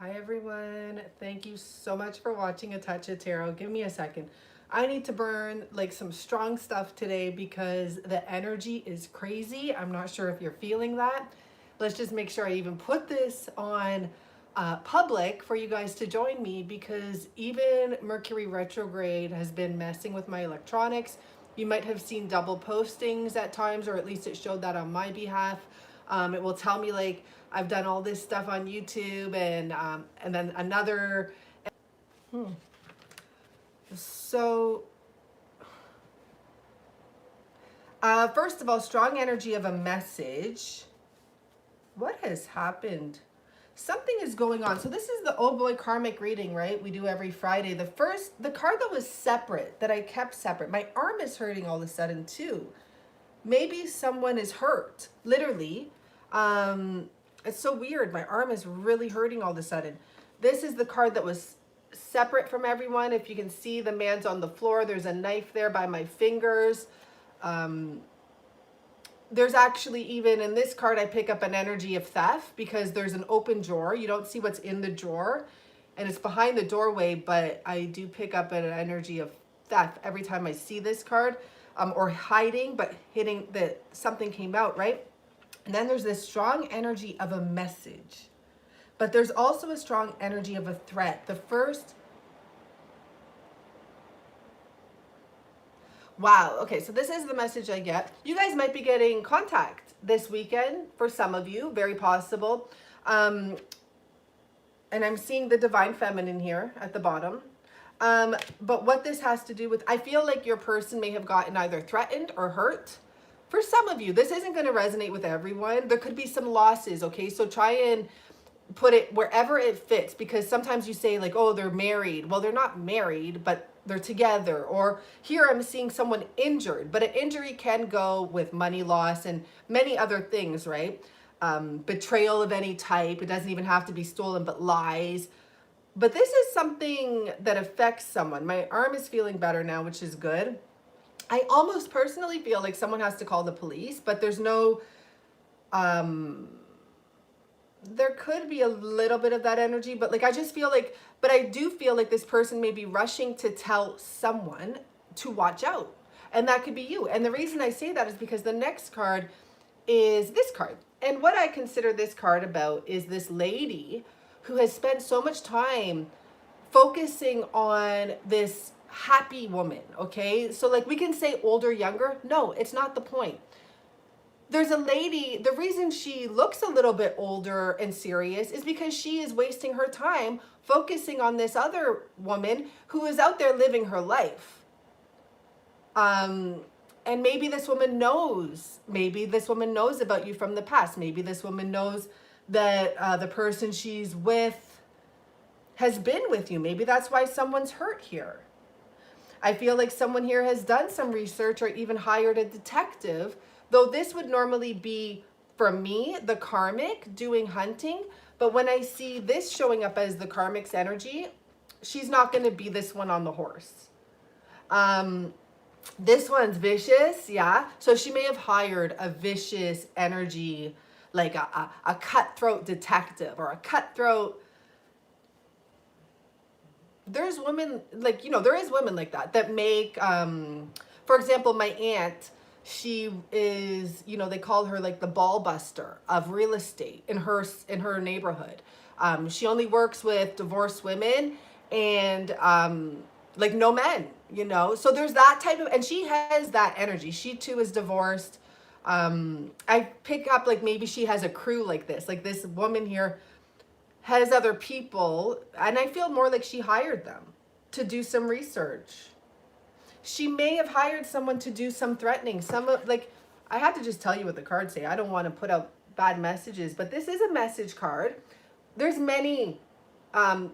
Hi everyone. Thank you so much for watching A Touch of Tarot. Give me a second. I need to burn like some strong stuff today because the energy is crazy. I'm not sure if you're feeling that. Let's just make sure I even put this on public for you guys to join me, because even Mercury retrograde has been messing with my electronics. You might have seen double postings at times, or at least it showed that on my behalf. It will tell me like I've done all this stuff on YouTube and then another. So first of all, strong energy of a message. What has happened? Something is going on. So this is the Oh Boy Karmic reading, right? We do every Friday. The card that was separate, that I kept separate. My arm is hurting all of a sudden too. Maybe someone is hurt, literally. It's so weird. My arm is really hurting all of a sudden. This is the card that was separate from everyone. If you can see, the man's on the floor. There's a knife there by my fingers. There's actually, even in this card, I pick up an energy of theft because there's an open drawer. You don't see what's in the drawer and it's behind the doorway, but I do pick up an energy of theft every time I see this card, or hiding, but hitting that something came out, right? And then there's this strong energy of a message, but there's also a strong energy of a threat. The first, wow, okay, so this is the message I get. You guys might be getting contact this weekend, for some of you, very possible. And I'm seeing the divine feminine here at the bottom. But what this has to do with, I feel like your person may have gotten either threatened or hurt. For some of you, this isn't going to resonate with everyone. There could be some losses, okay? So try and put it wherever it fits, because sometimes you say like, oh, they're married. Well, they're not married, but they're together. Or here I'm seeing someone injured, but an injury can go with money loss and many other things, right? Betrayal of any type. It doesn't even have to be stolen, but lies. But this is something that affects someone. My arm is feeling better now, which is good. I almost personally feel like someone has to call the police, but there's no, there could be a little bit of that energy, but like I just feel like, but I do feel like this person may be rushing to tell someone to watch out. And that could be you. And the reason I say that is because the next card is this card. And what I consider this card about is this lady who has spent so much time focusing on this happy woman, okay? So like we can say older, younger. No, it's not the point. There's a lady, the reason she looks a little bit older and serious is because she is wasting her time focusing on this other woman who is out there living her life. And maybe this woman knows about you from the past. Maybe this woman knows that the person she's with has been with you. Maybe that's why someone's hurt here. I feel like someone here has done some research or even hired a detective, though this would normally be, for me, the karmic doing hunting. But when I see this showing up as the karmic's energy, she's not going to be this one on the horse. This one's vicious, yeah. So she may have hired a vicious energy, like a cutthroat detective or a cutthroat. There's women like, you know, there is women like that make, for example, my aunt, she is, you know, they call her like the ball buster of real estate in her neighborhood. She only works with divorced women and like no men, you know. So there's that type of, and she has that energy. She too is divorced. I pick up like maybe she has a crew like this woman here has other people, and I feel more like she hired them to do some research. She may have hired someone to do some threatening. Like, I have to just tell you what the cards say. I don't want to put out bad messages, but this is a message card. There's many,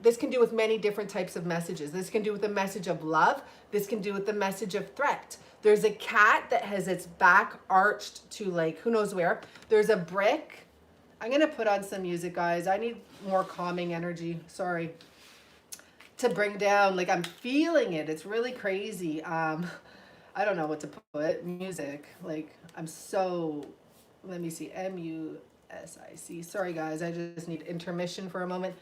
this can do with many different types of messages. This can do with a message of love. This can do with the message of threat. There's a cat that has its back arched to like, who knows where. There's a brick. I'm going to put on some music, guys. I need more calming energy. Sorry. To bring down, like I'm feeling it. It's really crazy. I don't know what to put. Music. Like I'm so, let me see. MUSIC. Sorry, guys. I just need intermission for a moment.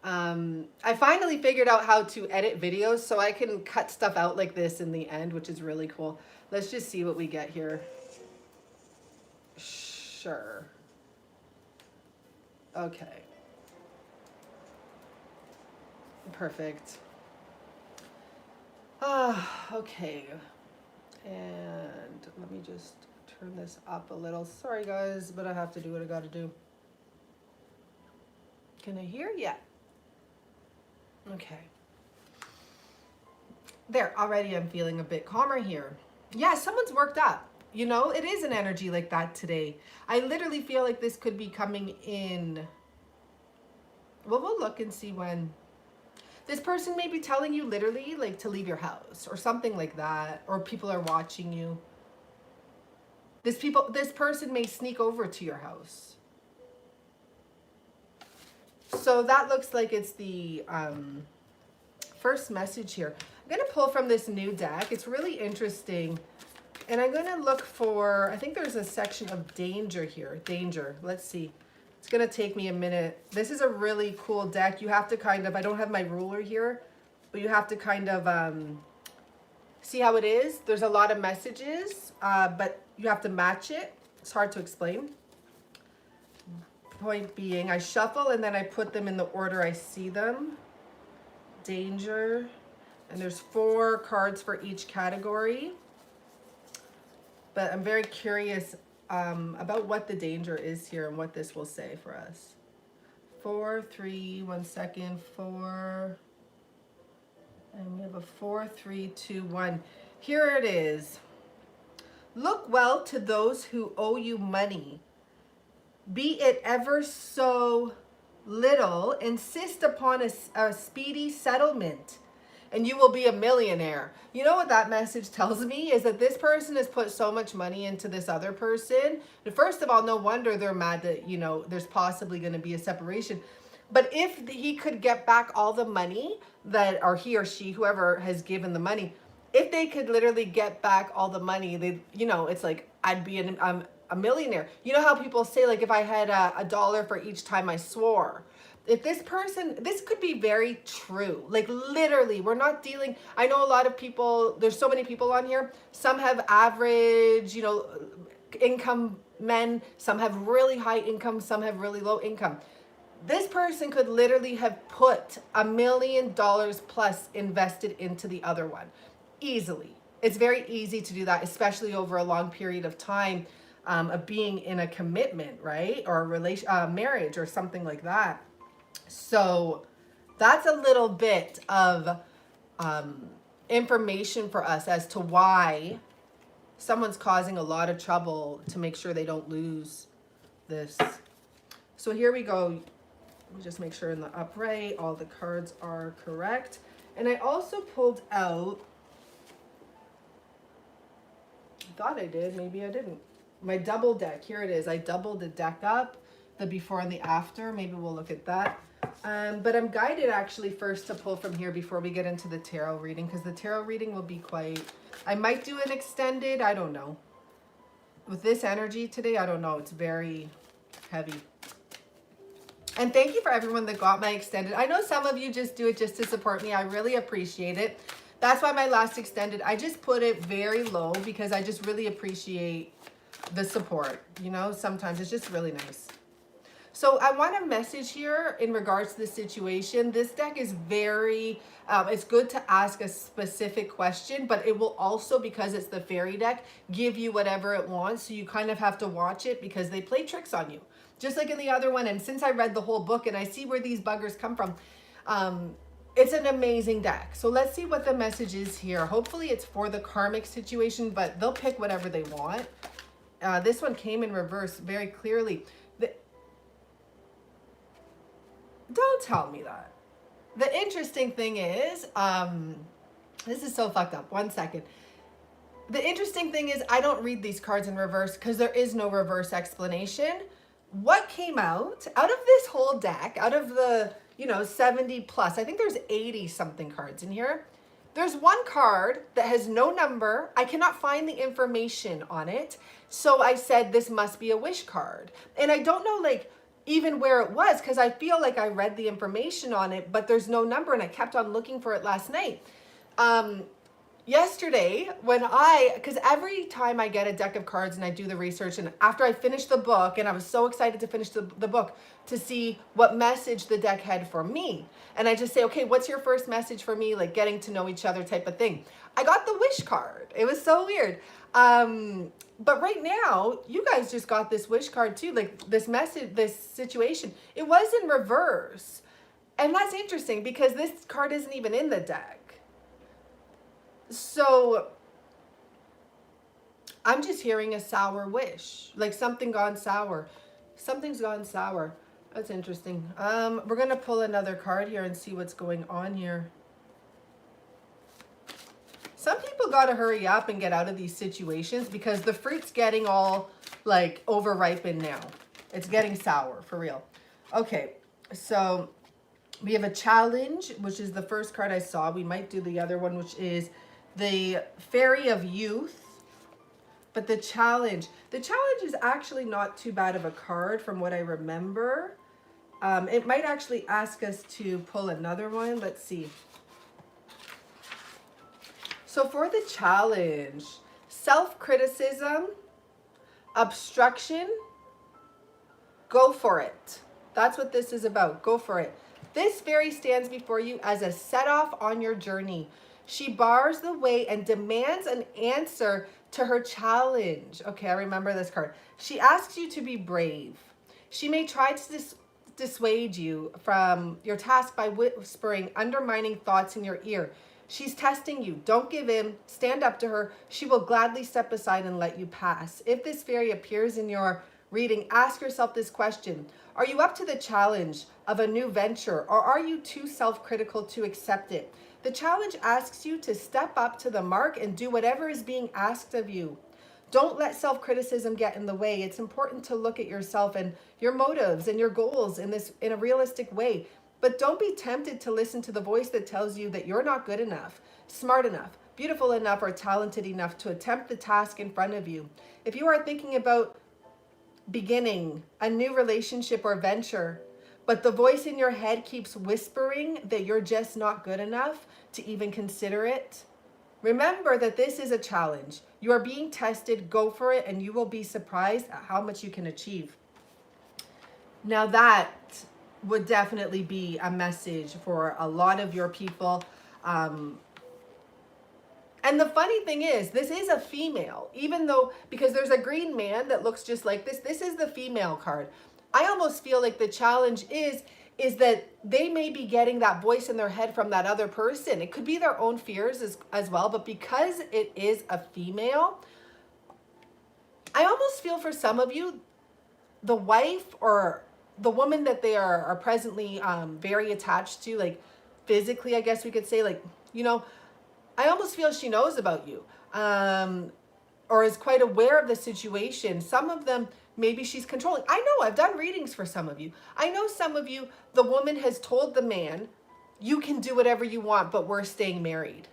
I finally figured out how to edit videos so I can cut stuff out like this in the end, which is really cool. Let's just see what we get here. Sure. Okay. Perfect. Okay. And let me just turn this up a little. Sorry guys, but I have to do what I gotta do. Can I hear? Yeah. Okay. There, already I'm feeling a bit calmer here. Yeah, someone's worked up. You know, it is an energy like that today. I literally feel like this could be coming in. Well, we'll look and see when. This person may be telling you literally like to leave your house or something like that, or people are watching you. This person may sneak over to your house. So that looks like it's the first message here. I'm going to pull from this new deck. It's really interesting. And I'm going to look for, I think there's a section of danger here. Danger. Let's see. It's going to take me a minute. This is a really cool deck. You have to kind of, I don't have my ruler here, but you have to kind of see how it is. There's a lot of messages, but you have to match it. It's hard to explain. Point being, I shuffle and then I put them in the order I see them. Danger. And there's 4 cards for each category. But I'm very curious about what the danger is here and what this will say for us. 4, 3, 1 second, 4. And we have a 4, 3, 2, 1. Here it is. Look well to those who owe you money. Be it ever so little, insist upon a speedy settlement, and you will be a millionaire. You know what that message tells me is that this person has put so much money into this other person. First of all, no wonder they're mad that, you know, there's possibly going to be a separation. But if he could get back all the money that, or he or she, whoever has given the money, if they could literally get back all the money, they, you know, it's like, I'd be a millionaire. You know how people say, like, if I had a dollar for each time I swore. If this person, this could be very true. Like literally, we're not dealing, I know a lot of people, there's so many people on here. Some have average, you know, income men. Some have really high income. Some have really low income. This person could literally have put $1 million plus invested into the other one. Easily. It's very easy to do that, especially over a long period of time of being in a commitment, right? Or a relation, marriage or something like that. So that's a little bit of information for us as to why someone's causing a lot of trouble to make sure they don't lose this. So here we go. Let me just make sure in the upright all the cards are correct. And I also pulled out, I thought I did, maybe I didn't. My double deck, here it is. I doubled the deck up, the before and the after. Maybe we'll look at that. But I'm guided actually first to pull from here before we get into the tarot reading, because the tarot reading will be quite, I might do an extended, I don't know. With this energy today, I don't know, it's very heavy. And thank you for everyone that got my extended. I know some of you just do it just to support me. I really appreciate it. That's why my last extended, I just put it very low because I just really appreciate the support. You know, sometimes it's just really nice. So I want a message here in regards to the situation. This deck is very, it's good to ask a specific question, but it will also, because it's the fairy deck, give you whatever it wants. So you kind of have to watch it because they play tricks on you. Just like in the other one. And since I read the whole book and I see where these buggers come from, it's an amazing deck. So let's see what the message is here. Hopefully it's for the karmic situation, but they'll pick whatever they want. This one came in reverse very clearly. Don't tell me that. The interesting thing is, this is so fucked up. 1 second. The interesting thing is I don't read these cards in reverse because there is no reverse explanation. What came out of this whole deck, out of the, you know, 70 plus, I think there's 80 something cards in here. There's one card that has no number. I cannot find the information on it. So I said, this must be a wish card. And I don't know, like, even where it was, because I feel like I read the information on it, but there's no number, and I kept on looking for it last night. Yesterday, because every time I get a deck of cards and I do the research, and after I finished the book, and I was so excited to finish the book to see what message the deck had for me. And I just say, okay, what's your first message for me? Like getting to know each other type of thing. I got the wish card. It was so weird. But right now, you guys just got this wish card too, like this message, this situation. It was in reverse. And that's interesting because this card isn't even in the deck. So I'm just hearing a sour wish, like something gone sour. Something's gone sour. That's interesting. We're going to pull another card here and see what's going on here. Some people got to hurry up and get out of these situations because the fruit's getting all like overripened now. It's getting sour for real. Okay, so we have a challenge, which is the first card I saw. We might do the other one, which is the Fairy of Youth. But the challenge is actually not too bad of a card from what I remember. It might actually ask us to pull another one. Let's see. So for the challenge, self-criticism, obstruction, go for it. That's what this is about. Go for it. This fairy stands before you as a set-off on your journey. She bars the way and demands an answer to her challenge. Okay, I remember this card. She asks you to be brave. She may try to dissuade you from your task by whispering undermining thoughts in your ear. She's testing you. Don't give in. Stand up to her. She will gladly step aside and let you pass. If this fairy appears in your reading, ask yourself this question. Are you up to the challenge of a new venture, or are you too self-critical to accept it? The challenge asks you to step up to the mark and do whatever is being asked of you. Don't let self-criticism get in the way. It's important to look at yourself and your motives and your goals in a realistic way. But don't be tempted to listen to the voice that tells you that you're not good enough, smart enough, beautiful enough, or talented enough to attempt the task in front of you. If you are thinking about beginning a new relationship or venture, but the voice in your head keeps whispering that you're just not good enough to even consider it, remember that this is a challenge. You are being tested. Go for it, and you will be surprised at how much you can achieve. Now that would definitely be a message for a lot of your people. And the funny thing is, this is a female, even though, because there's a green man that looks just like this is the female card. I almost feel like the challenge is that they may be getting that voice in their head from that other person. It could be their own fears as well, but because it is a female, I almost feel for some of you, the wife or the woman that they are presently very attached to, like physically, I guess we could say, like, you know, I almost feel she knows about you or is quite aware of the situation. Some of them, maybe she's controlling. I know, I've done readings for some of you. I know some of you, the woman has told the man, you can do whatever you want, but we're staying married.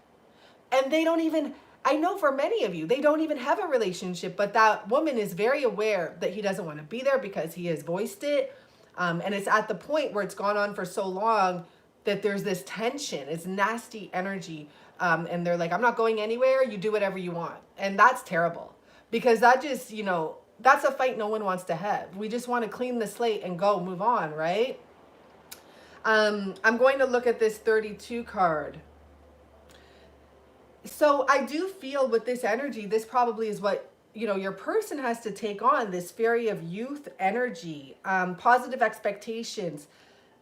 And they don't even, I know for many of you, they don't even have a relationship, but that woman is very aware that he doesn't want to be there because he has voiced it. And it's at the point where it's gone on for so long that there's this tension, it's nasty energy. And they're like, I'm not going anywhere. You do whatever you want. And that's terrible because that just, you know, that's a fight no one wants to have. We just want to clean the slate and go move on, right? I'm going to look at this 32 card. So I do feel with this energy, this probably is what, you know, your person has to take on, this Fairy of Youth energy, positive expectations,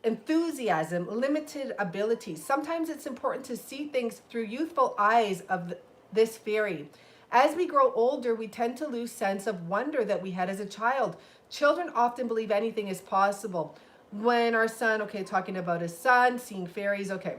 enthusiasm, limited abilities. Sometimes it's important to see things through youthful eyes of this fairy. As we grow older, we tend to lose sense of wonder that we had as a child. Children often believe anything is possible. When our son, okay, talking about his son, seeing fairies, okay.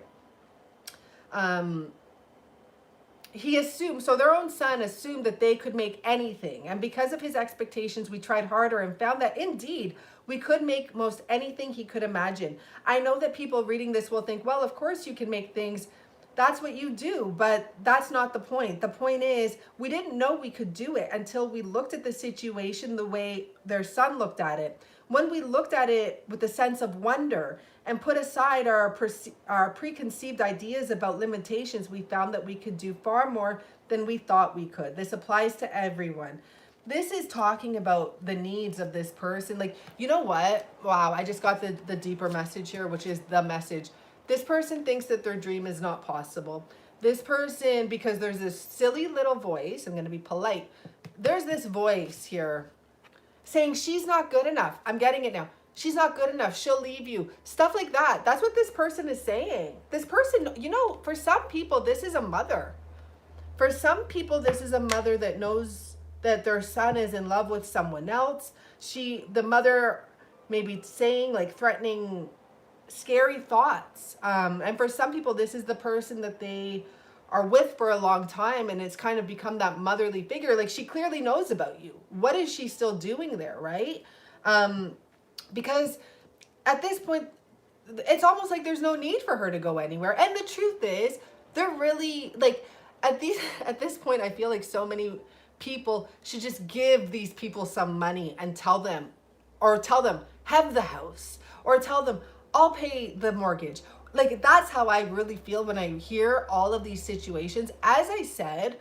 He assumed, so their own son assumed that they could make anything. And because of his expectations, we tried harder and found that indeed we could make most anything he could imagine. I know that people reading this will think, well, of course you can make things. That's what you do, but that's not the point. The point is we didn't know we could do it until we looked at the situation the way their son looked at it. when we looked at it with a sense of wonder and put aside our preconceived ideas about limitations, we found that we could do far more than we thought we could. This applies to everyone. This is talking about the needs of this person. Like, you know what? Wow, I just got the deeper message here, which is the message. This person thinks that their dream is not possible. This person, because there's this silly little voice, I'm going to be polite. There's this voice here saying she's not good enough. I'm getting it now. She's not good enough. She'll leave you. Stuff like that. That's what this person is saying. This person, you know, for some people, this is a mother. For some people, this is a mother that knows that their son is in love with someone else. The mother may be saying, like, threatening, scary thoughts. And for some people, this is the person that they are with for a long time, and it's kind of become that motherly figure. Like, she clearly knows about you. What is she still doing there, right? Because at this point, it's almost like there's no need for her to go anywhere. And the truth is, they're really, like, at this point, I feel like so many people should just give these people some money and tell them, have the house, or tell them, I'll pay the mortgage. Like, that's how I really feel when I hear all of these situations. As I said,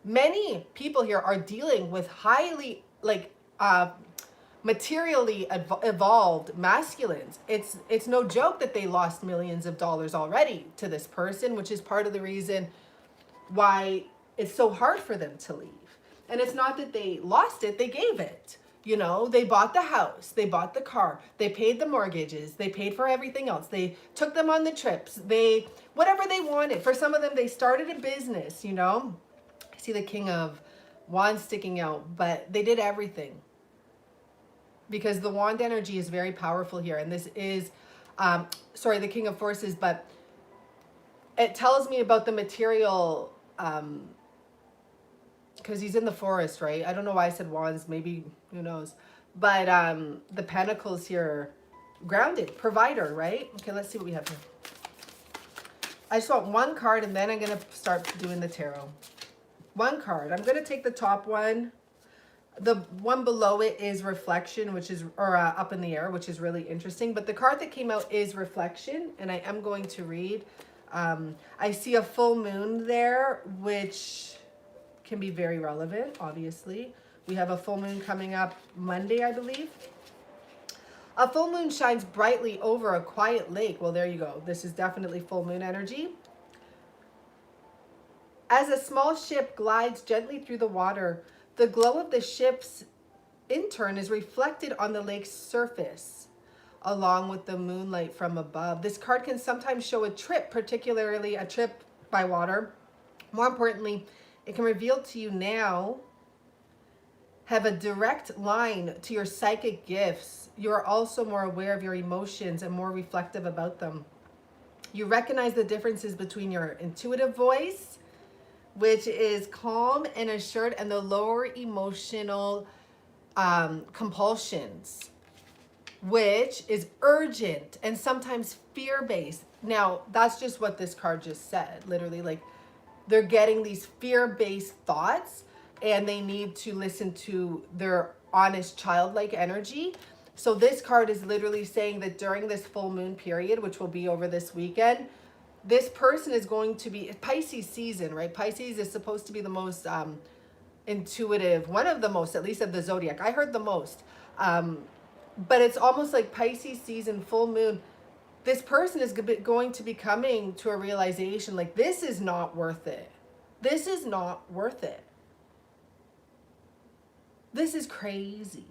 many people here are dealing with highly, like, materially evolved masculines. It's no joke that they lost millions of dollars already to this person, which is part of the reason why it's so hard for them to leave. And it's not that they lost it, they gave it. You know, they bought the house, they bought the car, they paid the mortgages, they paid for everything else. They took them on the trips, whatever they wanted. For some of them, they started a business, you know. I see the King of Wands sticking out, but they did everything. Because the Wand energy is very powerful here. And this is, the King of Forces, but it tells me about the material, because he's in the forest, right? I don't know why I said wands, maybe, who knows. But the pentacles here, grounded, provider, right? Okay, let's see what we have here. I just want one card, and then I'm going to start doing the tarot. One card. I'm going to take the top one. The one below it is reflection, which is, or up in the air, which is really interesting. But the card that came out is reflection, and I am going to read. I see a full moon there, which can be very relevant, obviously. We have a full moon coming up Monday, I believe. A full moon shines brightly over a quiet lake. Well, there you go. This is definitely full moon energy. As a small ship glides gently through the water, the glow of the ship's in turn is reflected on the lake's surface, along with the moonlight from above. This card can sometimes show a trip, particularly a trip by water. More importantly, it can reveal to you now, have a direct line to your psychic gifts. You are also more aware of your emotions and more reflective about them. You recognize the differences between your intuitive voice, which is calm and assured, and the lower emotional compulsions, which is urgent and sometimes fear-based. Now, that's just what this card just said. Literally, like, they're getting these fear-based thoughts, and they need to listen to their honest, childlike energy. So this card is literally saying that during this full moon period, which will be over this weekend, this person is going to be Pisces season, right? Pisces is supposed to be the most intuitive, one of the most, at least of the zodiac. I heard the most. But it's almost like Pisces season, full moon. This person is going to be coming to a realization, like, this is not worth it. This is not worth it. This is crazy.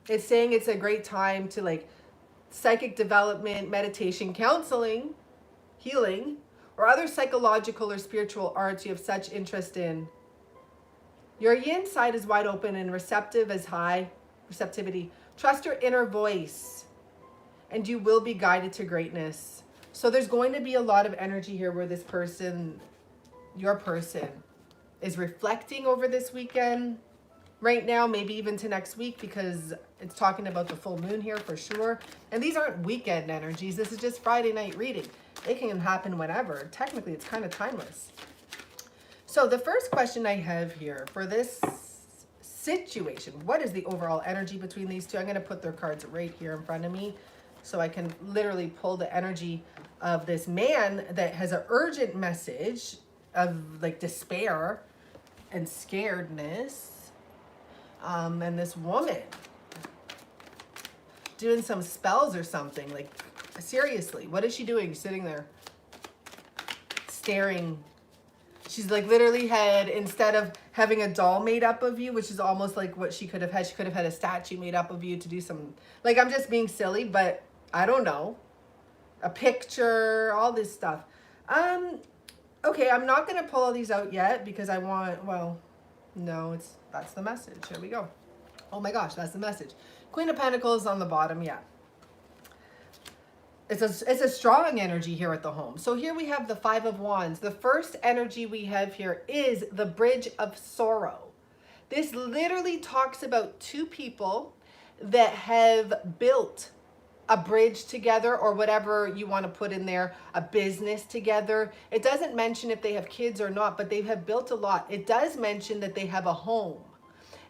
It's saying it's a great time to, like, psychic development, meditation, counseling, healing, or other psychological or spiritual arts you have such interest in. Your yin side is wide open and receptive as high receptivity. Trust your inner voice, and you will be guided to greatness. So there's going to be a lot of energy here where this person, your person, is reflecting over this weekend. Right now, maybe even to next week, because it's talking about the full moon here for sure. And these aren't weekend energies. This is just Friday night reading. It can happen whenever. Technically, it's kind of timeless. So the first question I have here for this situation. What is the overall energy between these two? I'm going to put their cards right here in front of me so I can literally pull the energy of this man that has an urgent message of like despair and scaredness. And this woman doing some spells or something. Like, seriously, what is she doing? Sitting there staring. She's like literally had, instead of having a doll made up of you, which is almost like what she could have had a statue made up of you to do some, like, I'm just being silly, but I don't know. A picture, all this stuff. Okay, I'm not going to pull all these out yet because I want, well, no, that's the message. Here we go. Oh my gosh, that's the message. Queen of Pentacles on the bottom, yeah. It's a strong energy here at the home. So here we have the Five of Wands. The first energy we have here is the Bridge of Sorrow. This literally talks about two people that have built a bridge together, or whatever you want to put in there, a business together. It doesn't mention if they have kids or not, but they have built a lot. It does mention that they have a home,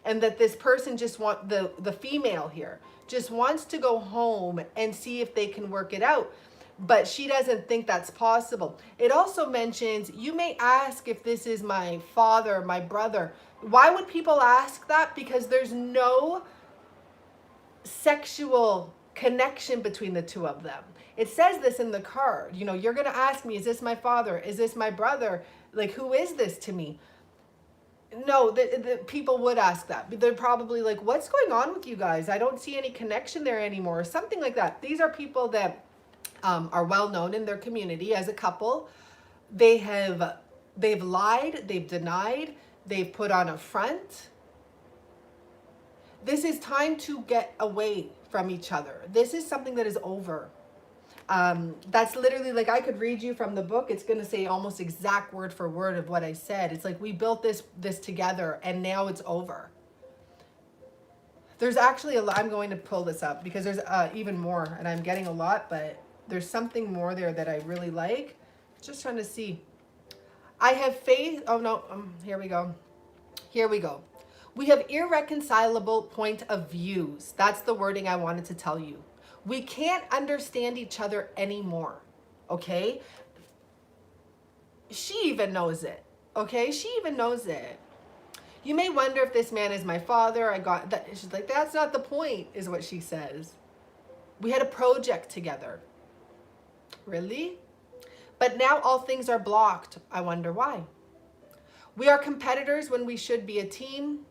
and that this person just the female here just wants to go home and see if they can work it out, but she doesn't think that's possible. It also mentions, you may ask if this is my father, my brother. Why would people ask that? Because there's no sexual connection between the two of them. It says this in the card. You know, you're going to ask me, is this my father? Is this my brother? Like, who is this to me? No, the people would ask that. They're probably like, what's going on with you guys? I don't see any connection there anymore, or something like that. These are people that are well known in their community as a couple. They've lied, they've denied, they've put on a front. This is time to get away from each other. This is something that is over. That's literally, like, I could read you from the book. It's going to say almost exact word for word of what I said. It's like, we built this together and now it's over. There's actually a lot. I'm going to pull this up because there's even more, and I'm getting a lot, but there's something more there that I really like. Just trying to see. I have faith. Oh no. Here we go. Here we go. We have irreconcilable point of views. That's the wording I wanted to tell you. We can't understand each other anymore. Okay? She even knows it. Okay? She even knows it. You may wonder if this man is my father. I got that. She's like, that's not the point, is what she says. We had a project together. Really? But now all things are blocked. I wonder why. We are competitors when we should be a team.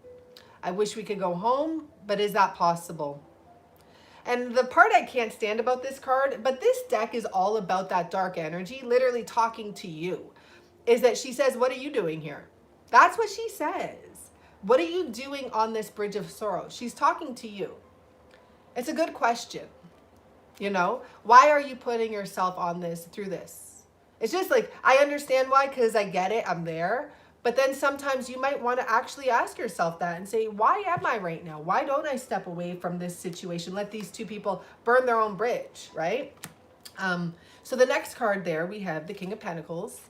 I wish we could go home, but is that possible? And the part I can't stand about this card, but this deck is all about that dark energy, literally talking to you, is that she says, what are you doing here? That's what she says. What are you doing on this bridge of sorrow? She's talking to you. It's a good question. You know, why are you putting yourself on this, through this? It's just like, I understand why, because I get it, I'm there. But then sometimes you might want to actually ask yourself that and say, why am I right now? Why don't I step away from this situation? Let these two people burn their own bridge, right? So the next card there, we have the King of Pentacles.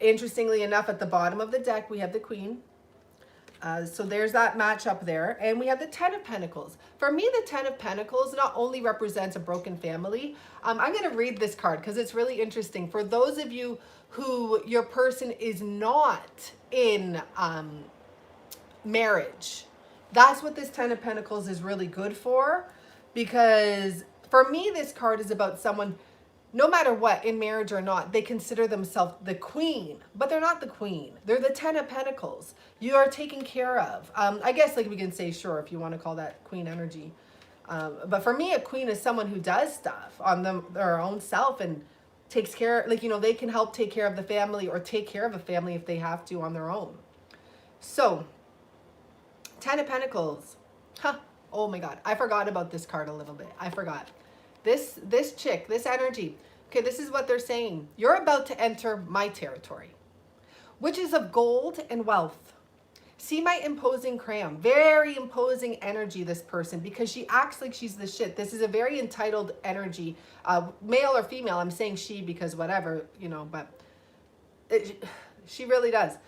Interestingly enough, at the bottom of the deck, we have the Queen. So there's that match up there. And we have the Ten of Pentacles. For me, the Ten of Pentacles not only represents a broken family. I'm going to read this card because it's really interesting. For those of you who your person is not in marriage, that's what this Ten of Pentacles is really good for. Because for me, this card is about someone, no matter what, in marriage or not, they consider themselves the queen, but they're not the queen. They're the Ten of Pentacles. You are taken care of. I guess, like, we can say, sure, if you want to call that queen energy. But for me, a queen is someone who does stuff on their own self and takes care, like, you know, they can help take care of the family or take care of a family if they have to on their own. So, Ten of Pentacles. Huh. Oh my God. I forgot about this card a little bit. I forgot. This chick, this energy. Okay, this is what they're saying. You're about to enter my territory, which is of gold and wealth. See my imposing crown. Very imposing energy, this person, because she acts like she's the shit. This is a very entitled energy. Male or female, I'm saying she because whatever, you know, but she really does.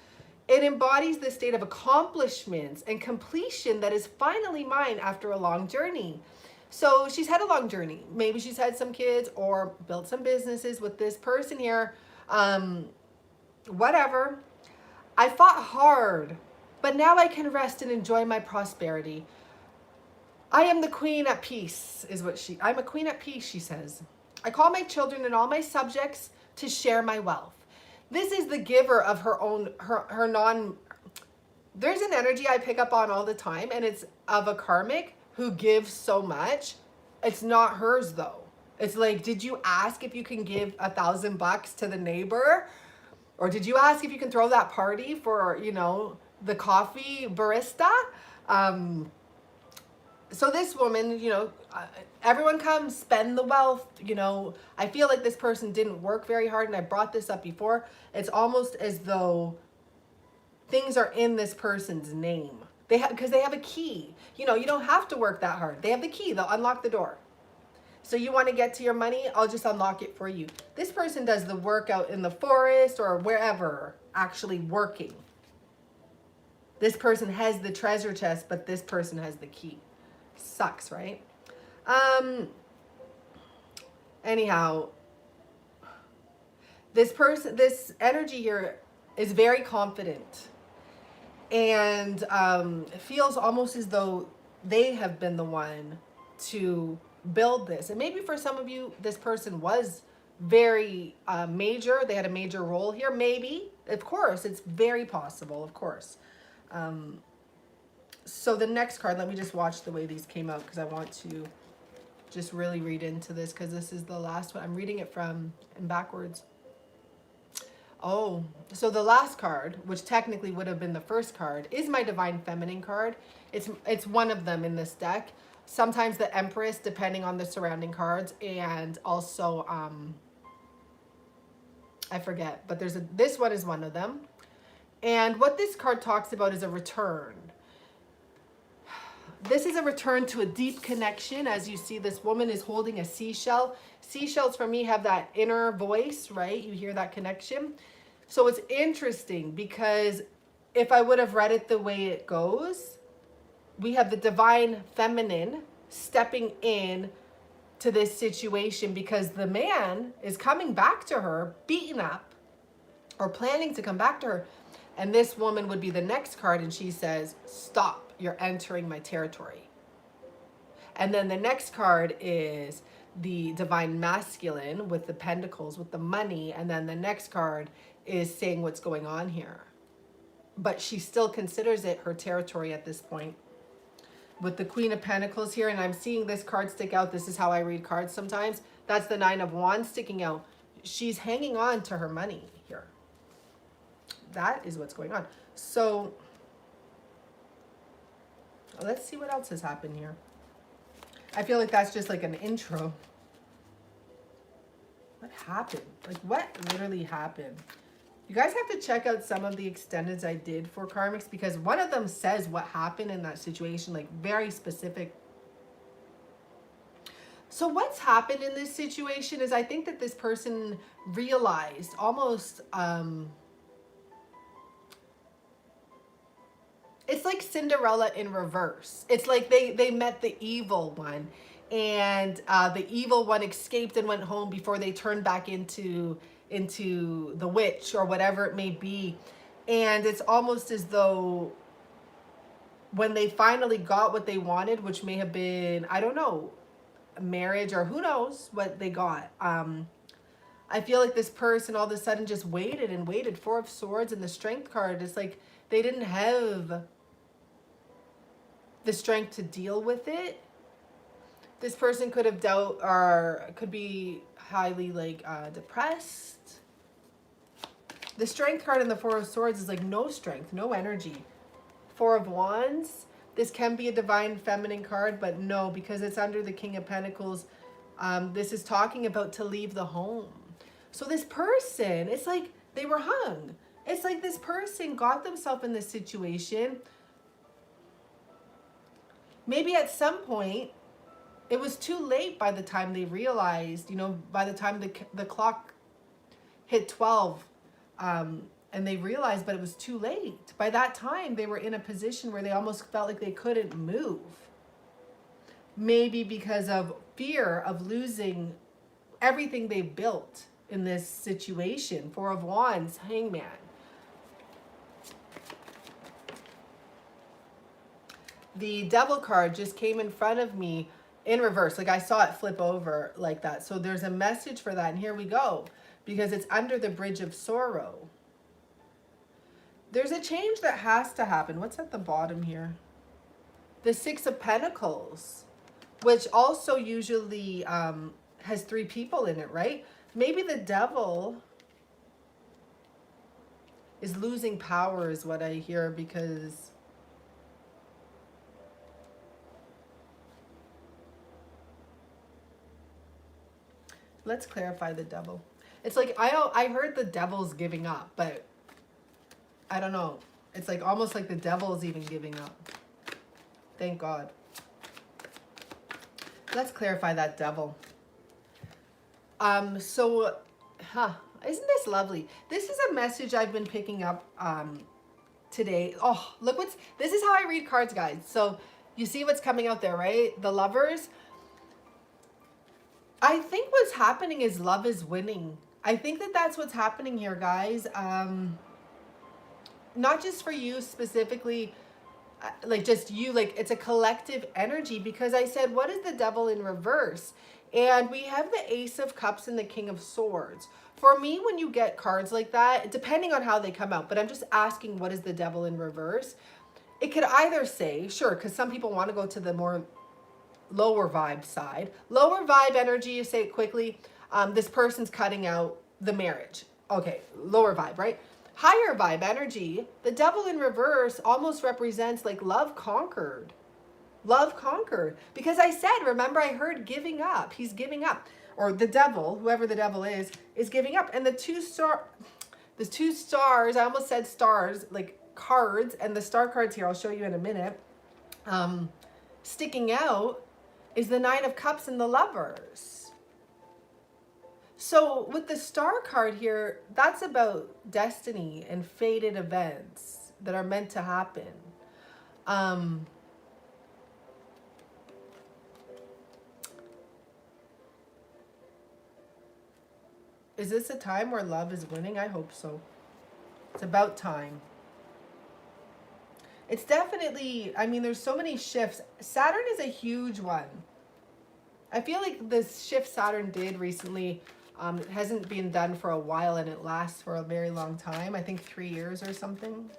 It embodies the state of accomplishments and completion that is finally mine after a long journey. So she's had a long journey. Maybe she's had some kids or built some businesses with this person here. Whatever. I fought hard, but now I can rest and enjoy my prosperity. I am the queen at peace, I'm a queen at peace, she says. I call my children and all my subjects to share my wealth. This is the giver of her own, her non, there's an energy I pick up on all the time, and it's of a karmic who gives so much. It's not hers though. It's like, did you ask if you can give $1,000 to the neighbor? Or did you ask if you can throw that party for, you know, the coffee barista? So this woman, you know, everyone comes, spend the wealth, you know. I feel like this person didn't work very hard, and I brought this up before. It's almost as though things are in this person's name. Because they have a key. You know, you don't have to work that hard. They have the key. They'll unlock the door. So you want to get to your money? I'll just unlock it for you. This person does the work out in the forest or wherever, actually working. This person has the treasure chest, but this person has the key. Sucks, right? Anyhow, this energy here is very confident, and it feels almost as though they have been the one to build this. And maybe for some of you, this person was very major. They had a major role here. Maybe, of course, it's very possible, of course. So the next card, let me just watch the way these came out, because I want to just really read into this, because this is the last one. I'm reading it from in backwards. Oh, so the last card, which technically would have been the first card, is my Divine Feminine card. It's one of them in this deck. Sometimes the Empress, depending on the surrounding cards, and also I forget, but this one is one of them. And what this card talks about is a return. This is a return to a deep connection. As you see, this woman is holding a seashell. Seashells for me have that inner voice, right? You hear that connection. So it's interesting, because if I would have read it the way it goes, we have the Divine Feminine stepping in to this situation, because the man is coming back to her, beaten up, or planning to come back to her. And this woman would be the next card, and she says, stop, you're entering my territory. And then the next card is the Divine Masculine with the Pentacles, with the money. And then the next card is saying what's going on here. But she still considers it her territory at this point. With the Queen of Pentacles here, and I'm seeing this card stick out. This is how I read cards sometimes. That's the Nine of Wands sticking out. She's hanging on to her money here. That is what's going on. So let's see what else has happened here. I feel like that's just like an intro. What happened? Like, what literally happened? You guys have to check out some of the extendeds I did for karmics, because one of them says what happened in that situation, like very specific. So what's happened in this situation is, I think that this person realized almost, it's like Cinderella in reverse. It's like they met the evil one, and the evil one escaped and went home before they turned back into the witch or whatever it may be. And it's almost as though when they finally got what they wanted, which may have been, I don't know, marriage, or who knows what they got. I feel like this person all of a sudden just waited and waited. Four of Swords and the Strength card. It's like they didn't have the strength to deal with it. This person could have dealt, or could be highly like depressed. The Strength card and the Four of Swords is like no strength, no energy. Four of Wands, this can be a Divine Feminine card, but no, because it's under the King of Pentacles. This is talking about to leave the home. So this person, it's like they were hung. It's like this person got themselves in this situation. Maybe at some point, it was too late by the time they realized, you know, by the time the clock hit 12, And they realized, but it was too late. By that time, they were in a position where they almost felt like they couldn't move. Maybe because of fear of losing everything they built in this situation. Four of Wands, Hangman. The Devil card just came in front of me in reverse. Like I saw it flip over like that. So there's a message for that. And here we go. Because it's under the bridge of sorrow. There's a change that has to happen. What's at the bottom here? The Six of Pentacles, which also usually has 3 people in it, right? Maybe the Devil is losing power is what I hear, because let's clarify the Devil. It's like I heard the Devil's giving up, but I don't know. It's like almost like the Devil is even giving up. Thank God. Let's clarify that Devil. Isn't this lovely? This is a message I've been picking up today. Oh, look this is how I read cards, guys. So you see what's coming out there, right? The Lovers. I think what's happening is love is winning. I think that that's what's happening here, guys. Not just for you specifically, like just you, like it's a collective energy, because I said, what is the Devil in reverse? And we have the Ace of Cups and the King of Swords. For me, when you get cards like that, depending on how they come out, but I'm just asking, what is the Devil in reverse? It could either say, sure, because some people want to go to the more lower vibe side. Lower vibe energy, you say it quickly, this person's cutting out the marriage. Okay, lower vibe, right? Higher vibe energy, the Devil in reverse almost represents like love conquered. Love conquered. Because I said, remember, I heard giving up. He's giving up. Or the Devil, whoever the Devil is giving up. And the two stars, I almost said stars, like cards, and the star cards here, I'll show you in a minute, sticking out is the Nine of Cups and the Lovers. So with the star card here, that's about destiny and fated events that are meant to happen. Is this a time where love is winning? I hope so. It's about time. It's definitely, I mean, there's so many shifts. Saturn is a huge one. I feel like this shift Saturn did recently, it hasn't been done for a while, and it lasts for a very long time. I think 3 years or something.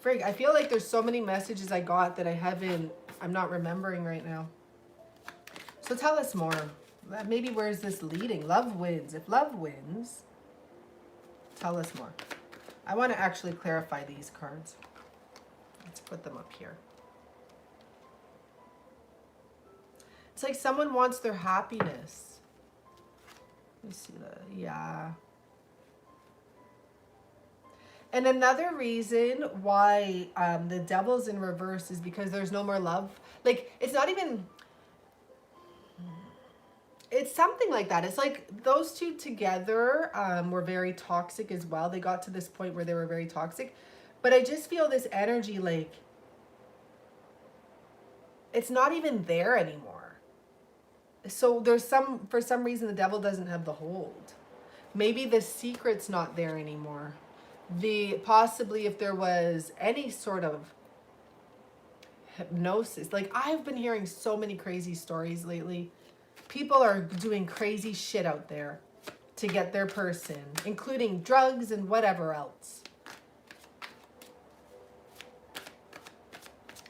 Frig, I feel like there's so many messages I got that I'm not remembering right now. So tell us more. Maybe where is this leading? Love wins. If love wins, tell us more. I want to actually clarify these cards. Let's put them up here. It's like someone wants their happiness. Let me see that. Yeah. And another reason why the Devil's in reverse is because there's no more love. Like, it's not even... It's something like that. It's like those two together were very toxic as well. They got to this point where they were very toxic. But I just feel this energy like it's not even there anymore. So for some reason, the Devil doesn't have the hold. Maybe the secret's not there anymore. Possibly if there was any sort of hypnosis. Like, I've been hearing so many crazy stories lately. People are doing crazy shit out there to get their person, including drugs and whatever else.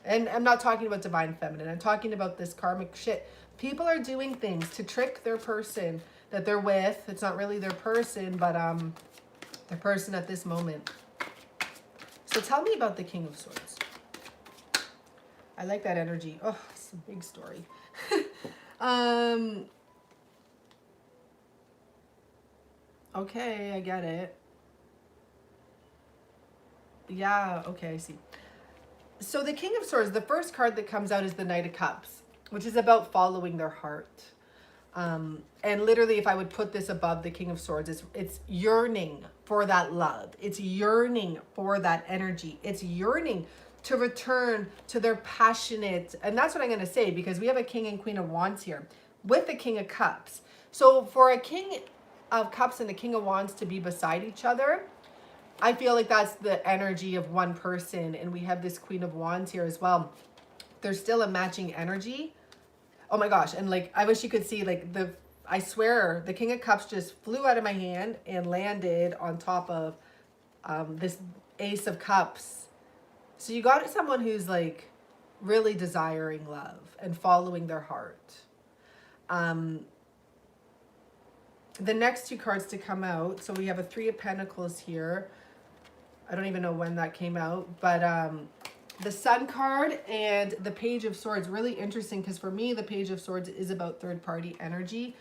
And I'm not talking about divine feminine. I'm talking about this karmic shit. People are doing things to trick their person that they're with. It's not really their person, but their person at this moment. So tell me about the King of Swords. I like that energy. Oh, it's a big story. Okay, I get it. Yeah, okay, I see. So the King of Swords, the first card that comes out is the Knight of Cups, which is about following their heart. And literally, if I would put this above the King of Swords, it's yearning for that love. It's yearning for that energy. It's yearning to return to their passionate, and that's what I'm going to say, because we have a King and Queen of Wands here with the King of Cups. So for a King of Cups and a King of Wands to be beside each other, I feel like that's the energy of one person. And we have this Queen of Wands here as well. There's still a matching energy. Oh my gosh. And like, I wish you could see, like, I swear the King of Cups just flew out of my hand and landed on top of this Ace of Cups. So you got someone who's like really desiring love and following their heart. The next two cards to come out. So we have a Three of Pentacles here. I don't even know when that came out, but the Sun card and the Page of Swords, really interesting, because for me, the Page of Swords is about third-party energy.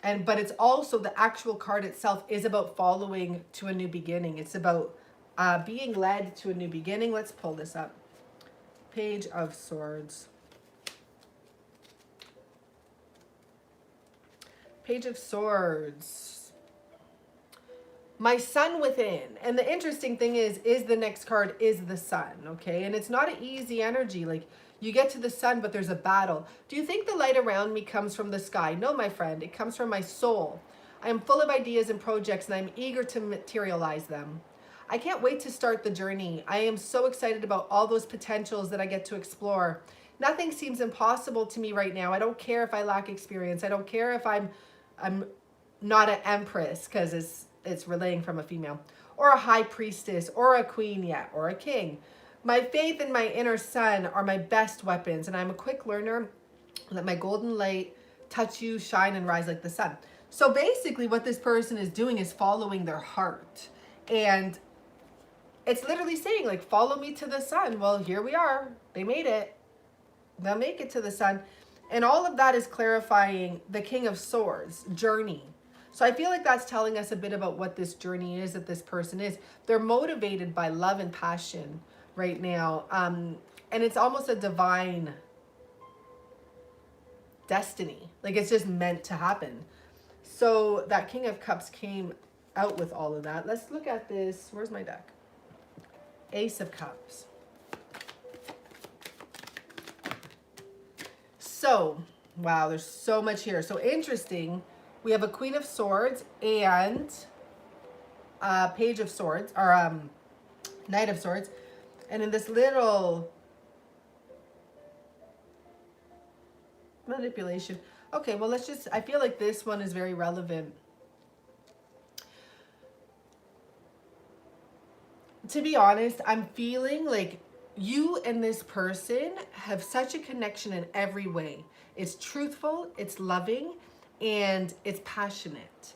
But it's also, the actual card itself is about following to a new beginning. It's about being led to a new beginning. Let's pull this up. Page of Swords. Page of Swords. My sun within. And the interesting thing is the next card is the sun, okay? And it's not an easy energy. Like, you get to the sun, but there's a battle. Do you think the light around me comes from the sky? No, my friend. It comes from my soul. I am full of ideas and projects, and I'm eager to materialize them. I can't wait to start the journey. I am so excited about all those potentials that I get to explore. Nothing seems impossible to me right now. I don't care if I lack experience. I don't care if I'm not an empress, because it's relaying from a female, or a high priestess, or a queen yet, or a king. My faith and my inner sun are my best weapons, and I'm a quick learner. Let my golden light touch you, shine, and rise like the sun. So basically what this person is doing is following their heart. And it's literally saying, like, follow me to the sun. Well, here we are. They made it. They'll make it to the sun. And all of that is clarifying the King of Swords journey. So I feel like that's telling us a bit about what this journey is that this person is. They're motivated by love and passion right now. And it's almost a divine destiny. Like, it's just meant to happen. So that King of Cups came out with all of that. Let's look at this. Where's my deck? Ace of Cups. So, wow, there's so much here. So interesting. We have a Queen of Swords and a Page of Swords, or Knight of Swords. And in this little manipulation. Okay, well, let's just, I feel like this one is very relevant. To be honest, I'm feeling like you and this person have such a connection in every way. It's truthful, it's loving, and it's passionate.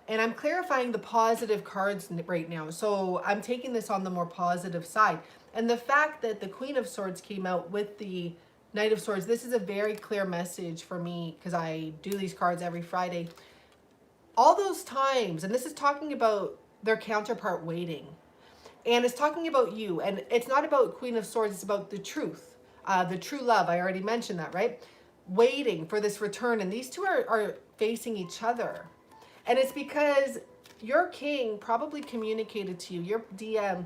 And I'm clarifying the positive cards right now. So I'm taking this on the more positive side. And the fact that the Queen of Swords came out with the Knight of Swords, this is a very clear message for me, because I do these cards every Friday. All those times, and this is talking about their counterpart waiting. And it's talking about you. And it's not about Queen of Swords, it's about the truth. The true love, I already mentioned that, right? Waiting for this return. And these two are facing each other. And it's because your king probably communicated to you, your DM,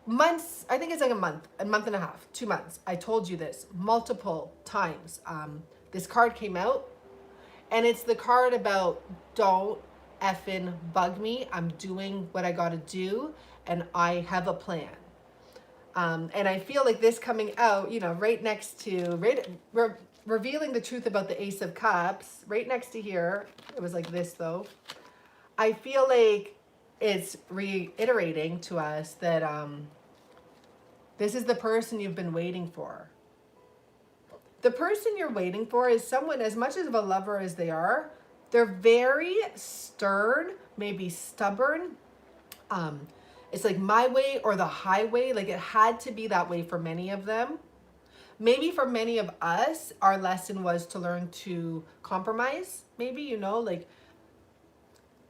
months, I think it's like a month and a half, 2 months. I told you this multiple times. This card came out, and it's the card about don't effing bug me. I'm doing what I gotta do, and I have a plan. And I feel like this coming out, you know, right next to, revealing the truth about the Ace of Cups, right next to here, it was like this though. I feel like it's reiterating to us that this is the person you've been waiting for. The person you're waiting for is someone, as much of a lover as they are, they're very stern, maybe stubborn. It's like my way or the highway. Like, it had to be that way for many of them. Maybe for many of us, our lesson was to learn to compromise. Maybe, you know, like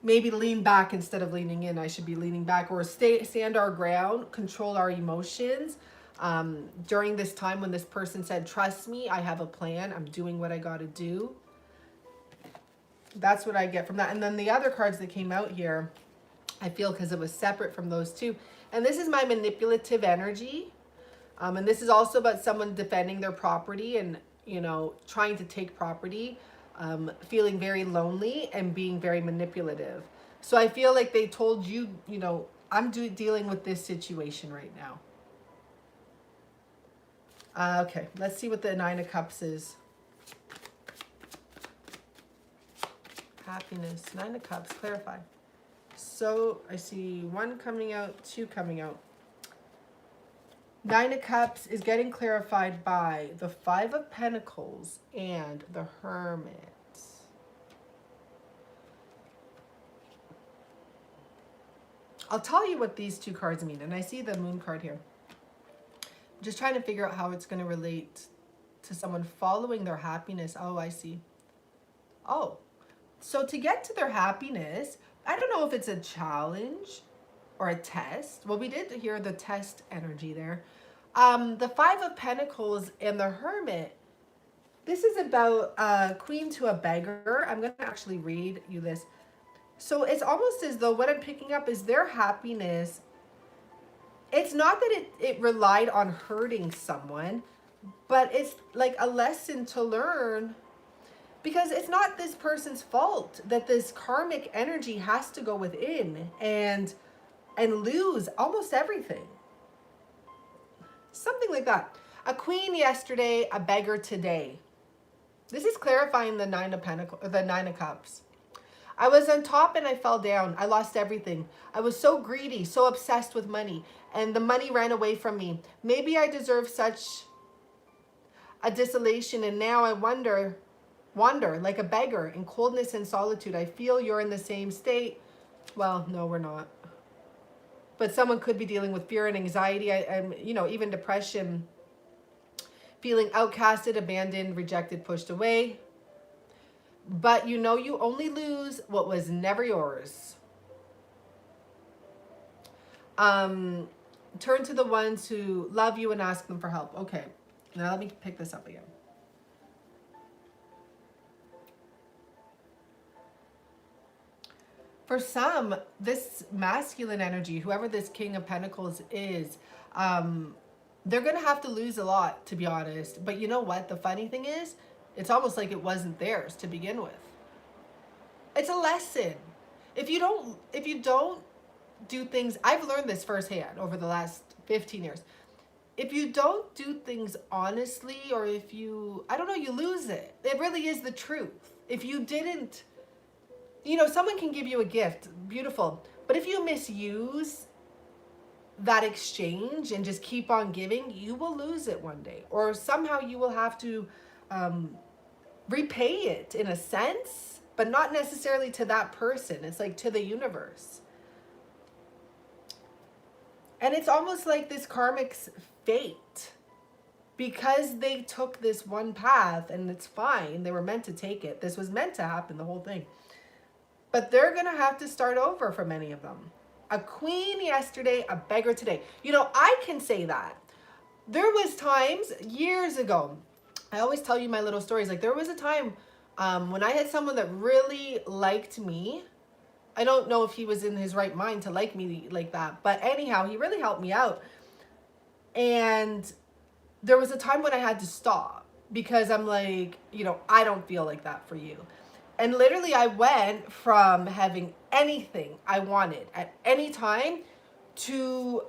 maybe lean back instead of leaning in. I should be leaning back, or stand our ground, control our emotions. During this time when this person said, trust me, I have a plan. I'm doing what I got to do. That's what I get from that. And then the other cards that came out here, I feel because it was separate from those two. And this is my manipulative energy. And this is also about someone defending their property and, you know, trying to take property, feeling very lonely and being very manipulative. So I feel like they told you, you know, I'm dealing with this situation right now. Okay, let's see what the Nine of Cups is. Happiness, Nine of Cups, clarify. So I see one coming out, two coming out. Nine of Cups is getting clarified by the Five of Pentacles and the Hermit. I'll tell you what these two cards mean. And I see the Moon card here. I'm just trying to figure out how it's going to relate to someone following their happiness. Oh, I see. Oh, so to get to their happiness, I don't know if it's a challenge or a test. Well, we did hear the test energy there. The Five of Pentacles and the Hermit. This is about a queen to a beggar. I'm going to actually read you this. So it's almost as though what I'm picking up is their happiness. It's not that it relied on hurting someone, but it's like a lesson to learn, because it's not this person's fault that this karmic energy has to go within and lose almost everything. Something like that. A queen yesterday, a beggar today. This is clarifying the Nine of Pentacles, the Nine of Cups. I was on top and I fell down. I lost everything. I was so greedy, so obsessed with money, and the money ran away from me. Maybe I deserve such a desolation, and now I wander like a beggar in coldness and solitude. I feel you're in the same state. Well, no, we're not. But someone could be dealing with fear and anxiety, and you know, even depression, feeling outcasted, abandoned, rejected, pushed away. But you know, you only lose what was never yours. Turn to the ones who love you and ask them for help. Okay, now let me pick this up again. For some, this masculine energy, whoever this King of Pentacles is, they're going to have to lose a lot, to be honest. But you know what? The funny thing is, it's almost like it wasn't theirs to begin with. It's a lesson. If you don't do things, I've learned this firsthand over the last 15 years. If you don't do things honestly, or if you, I don't know, you lose it. It really is the truth. If you didn't, you know, someone can give you a gift, beautiful. But if you misuse that exchange and just keep on giving, you will lose it one day. Or somehow you will have to repay it in a sense, but not necessarily to that person. It's like to the universe. And it's almost like this karmic's fate, because they took this one path, and it's fine. They were meant to take it. This was meant to happen, the whole thing. But they're going to have to start over for many of them. A queen yesterday, a beggar today. You know, I can say that. There was times years ago, I always tell you my little stories. Like there was a time when I had someone that really liked me. I don't know if he was in his right mind to like me like that. But anyhow, he really helped me out. And there was a time when I had to stop because I'm like, you know, I don't feel like that for you. And literally I went from having anything I wanted at any time to,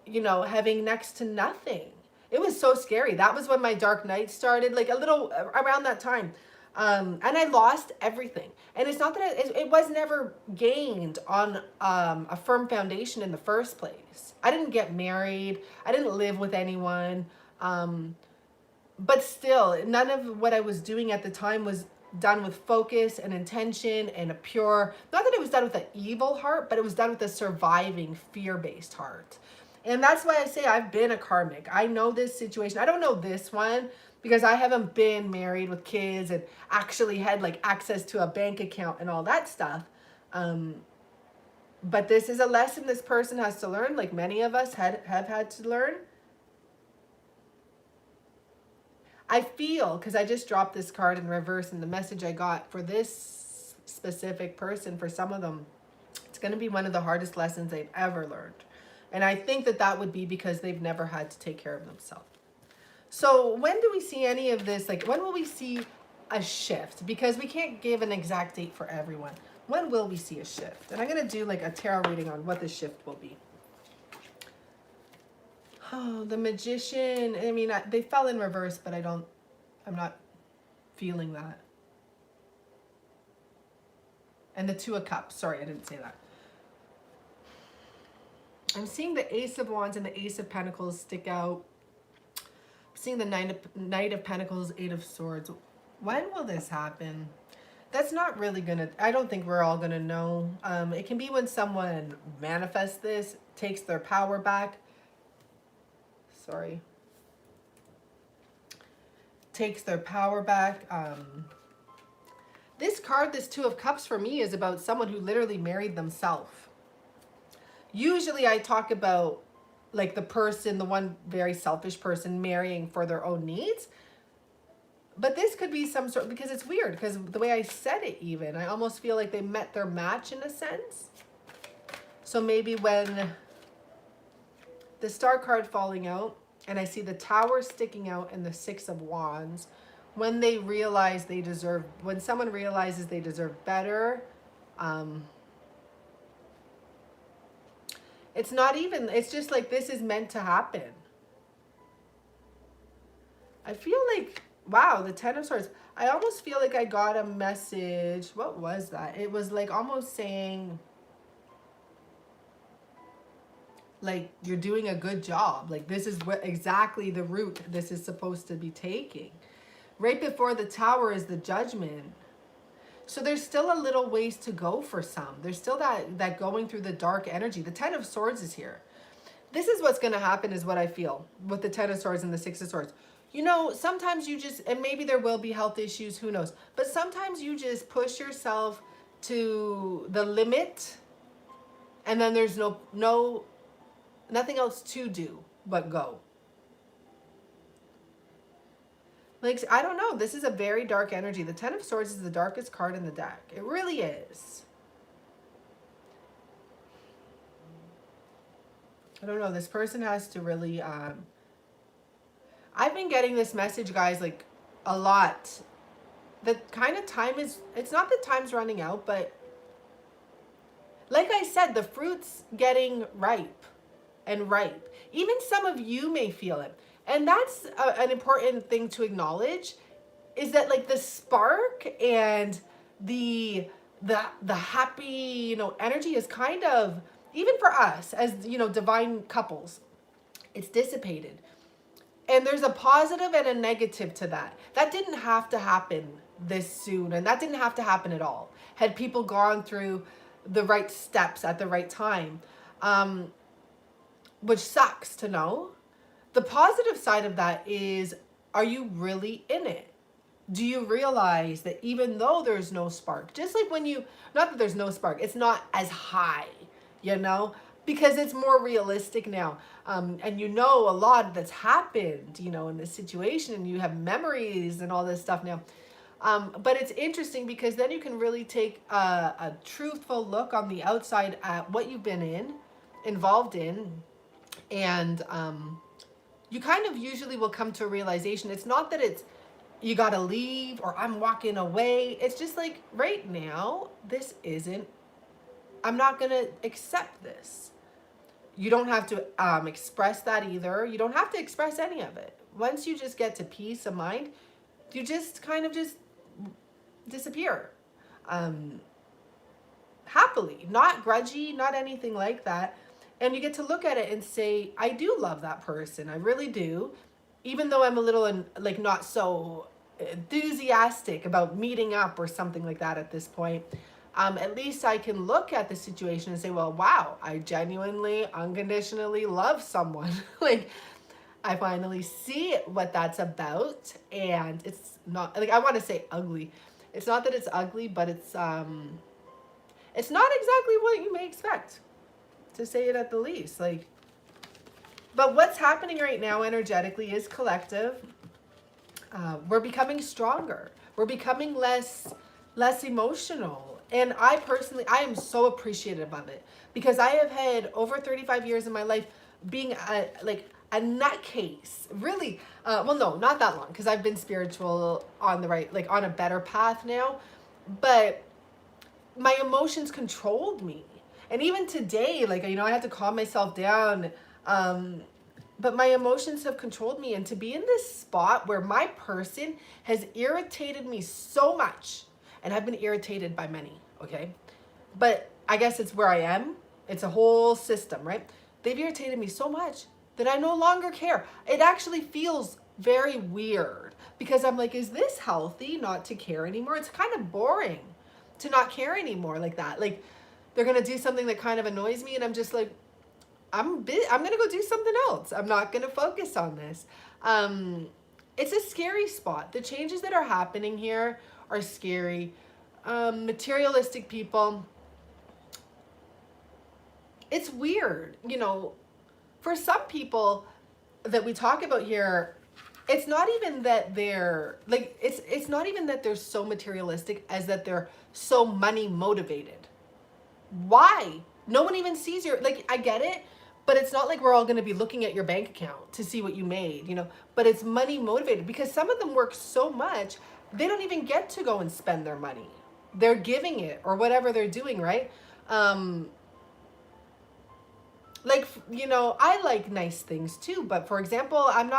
you know, having next to nothing. It was so scary. That was when my dark night started, like a little around that time. And I lost everything. And it's not that it was never gained on a firm foundation in the first place. I didn't get married. I didn't live with anyone. But still, none of what I was doing at the time was done with focus and intention and a pure, not that it was done with an evil heart, but it was done with a surviving, fear-based heart. And that's why I say I've been a karmic. I know this situation. I don't know this one because I haven't been married with kids and actually had like access to a bank account and all that stuff. But this is a lesson this person has to learn, like many of us have had to learn. I feel, because I just dropped this card in reverse, and the message I got for this specific person, for some of them, it's going to be one of the hardest lessons they've ever learned. And I think that that would be because they've never had to take care of themselves. So when do we see any of this? Like, when will we see a shift? Because we can't give an exact date for everyone. When will we see a shift? And I'm going to do like a tarot reading on what the shift will be. Oh, the Magician. I mean, they fell in reverse, but I'm not feeling that. And the Two of Cups. Sorry, I didn't say that. I'm seeing the Ace of Wands and the Ace of Pentacles stick out. I'm seeing the Knight of Pentacles, Eight of Swords. When will this happen? That's not really gonna, I don't think we're all gonna know. It can be when someone manifests this, takes their power back. Sorry. Takes their power back. This card, this Two of Cups, for me is about someone who literally married themselves. Usually I talk about like the person, the one very selfish person marrying for their own needs. But this could be some sort, because it's weird, because the way I said it even, I almost feel like they met their match in a sense. So maybe when the Star card falling out, and I see the Tower sticking out and the Six of Wands, when they realize they deserve, when someone realizes they deserve better, it's not even, it's just like this is meant to happen. I feel like, wow, the Ten of Swords. I almost feel like I got a message. What was that? It was like almost saying, like, you're doing a good job. Like, this is what exactly the route this is supposed to be taking. Right before the Tower is the Judgment. So there's still a little ways to go for some. There's still that going through the dark energy. The Ten of Swords is here. This is what's going to happen, is what I feel with the Ten of Swords and the Six of Swords. You know, sometimes you just, and maybe there will be health issues, who knows. But sometimes you just push yourself to the limit, and then there's nothing else to do but go. Like, I don't know. This is a very dark energy. The Ten of Swords is the darkest card in the deck. It really is. I don't know. This person has to really, I've been getting this message, guys, like a lot. The kind of time is, it's not that time's running out, but like I said, the fruit's getting ripe and ripe. Even some of you may feel it. And that's an important thing to acknowledge, is that like the spark and the happy, you know, energy is kind of, even for us as, you know, divine couples, it's dissipated. And there's a positive and a negative to that. That didn't have to happen this soon, and that didn't have to happen at all had people gone through the right steps at the right time, which sucks to know. The positive side of that is, are you really in it? Do you realize that even though there's no spark, just like when you, not that there's no spark, it's not as high, you know, because it's more realistic now. And you know a lot that's happened, you know, in this situation, and you have memories and all this stuff now. But it's interesting because then you can really take a truthful look on the outside at what you've been involved in, and you kind of usually will come to a realization. It's not that it's, you got to leave or I'm walking away. It's just like, right now, this isn't, I'm not going to accept this. You don't have to express that either. You don't have to express any of it. Once you just get to peace of mind, you just kind of just disappear. Happily, not grudgy, not anything like that. And you get to look at it and say, I do love that person. I really do. Even though I'm a little like not so enthusiastic about meeting up or something like that at this point. At least I can look at the situation and say, well, wow, I genuinely, unconditionally love someone. Like, I finally see what that's about. And it's not, like, I want to say ugly. It's not that it's ugly, but it's not exactly what you may expect, to say it at the least. Like, but what's happening right now energetically is collective. We're becoming stronger. We're becoming less emotional. And I personally, I am so appreciative of it because I have had over 35 years in my life being a nutcase, really. Well, no, not that long, because I've been spiritual on the right, like on a better path now. But my emotions controlled me. And even today, like, I had to calm myself down. But my emotions have controlled me. And to be in this spot where my person has irritated me so much, and I've been irritated by many, okay? But I guess it's where I am. It's a whole system, right? They've irritated me so much that I no longer care. It actually feels very weird because I'm like, is this healthy not to care anymore? It's kind of boring to not care anymore like that. Like, they're going to do something that kind of annoys me and I'm just like, I'm going to go do something else. I'm not going to focus on this. It's a scary spot. The changes that are happening here are scary. Materialistic people. It's weird. For some people that we talk about here, it's not even that they're like, it's not even that they're so materialistic as that they're so money motivated. Why? No one even sees like, I get it, but it's not like we're all going to be looking at your bank account to see what you made, but it's money motivated because some of them work so much, they don't even get to go and spend their money. They're giving it or whatever they're doing, right? Like, I like nice things too, but for example, I'm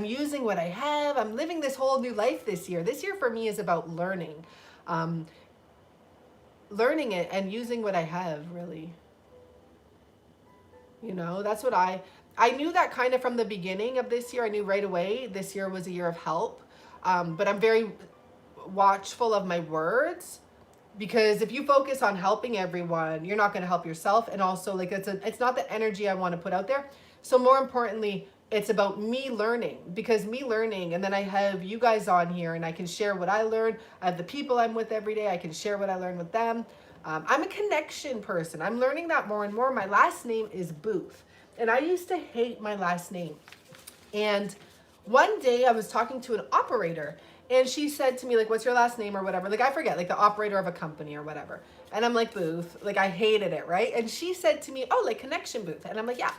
using what I have. I'm living this whole new life this year. This year for me is about learning. Learning it and using what I have, really. That's what I knew that kind of from the beginning of this year. I knew right away this year was a year of help. But I'm very watchful of my words because if you focus on helping everyone, you're not going to help yourself. And also, like, it's not the energy I want to put out there. So more importantly, it's about me learning, because me learning, and then I have you guys on here and I can share what I learned. I have the people I'm with every day. I can share what I learn with them. I'm a connection person. I'm learning that more and more. My last name is Booth, and I used to hate my last name. And one day I was talking to an operator, and she said to me, like, what's your last name or whatever? Like, I forget, like the operator of a company or whatever. And I'm like, Booth. Like, I hated it, right? And she said to me, oh, like connection Booth. And I'm like, yeah.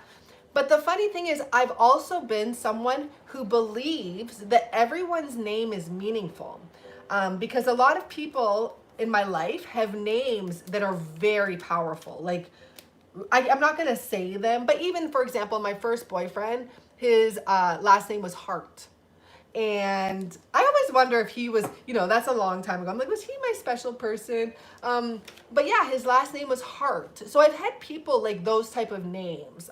But the funny thing is, I've also been someone who believes that everyone's name is meaningful. Because a lot of people in my life have names that are very powerful. Like, I'm not going to say them, but even, for example, my first boyfriend, his last name was Hart. And I always wonder if he was, that's a long time ago. I'm like, was he my special person? But yeah, his last name was Hart. So I've had people like those type of names.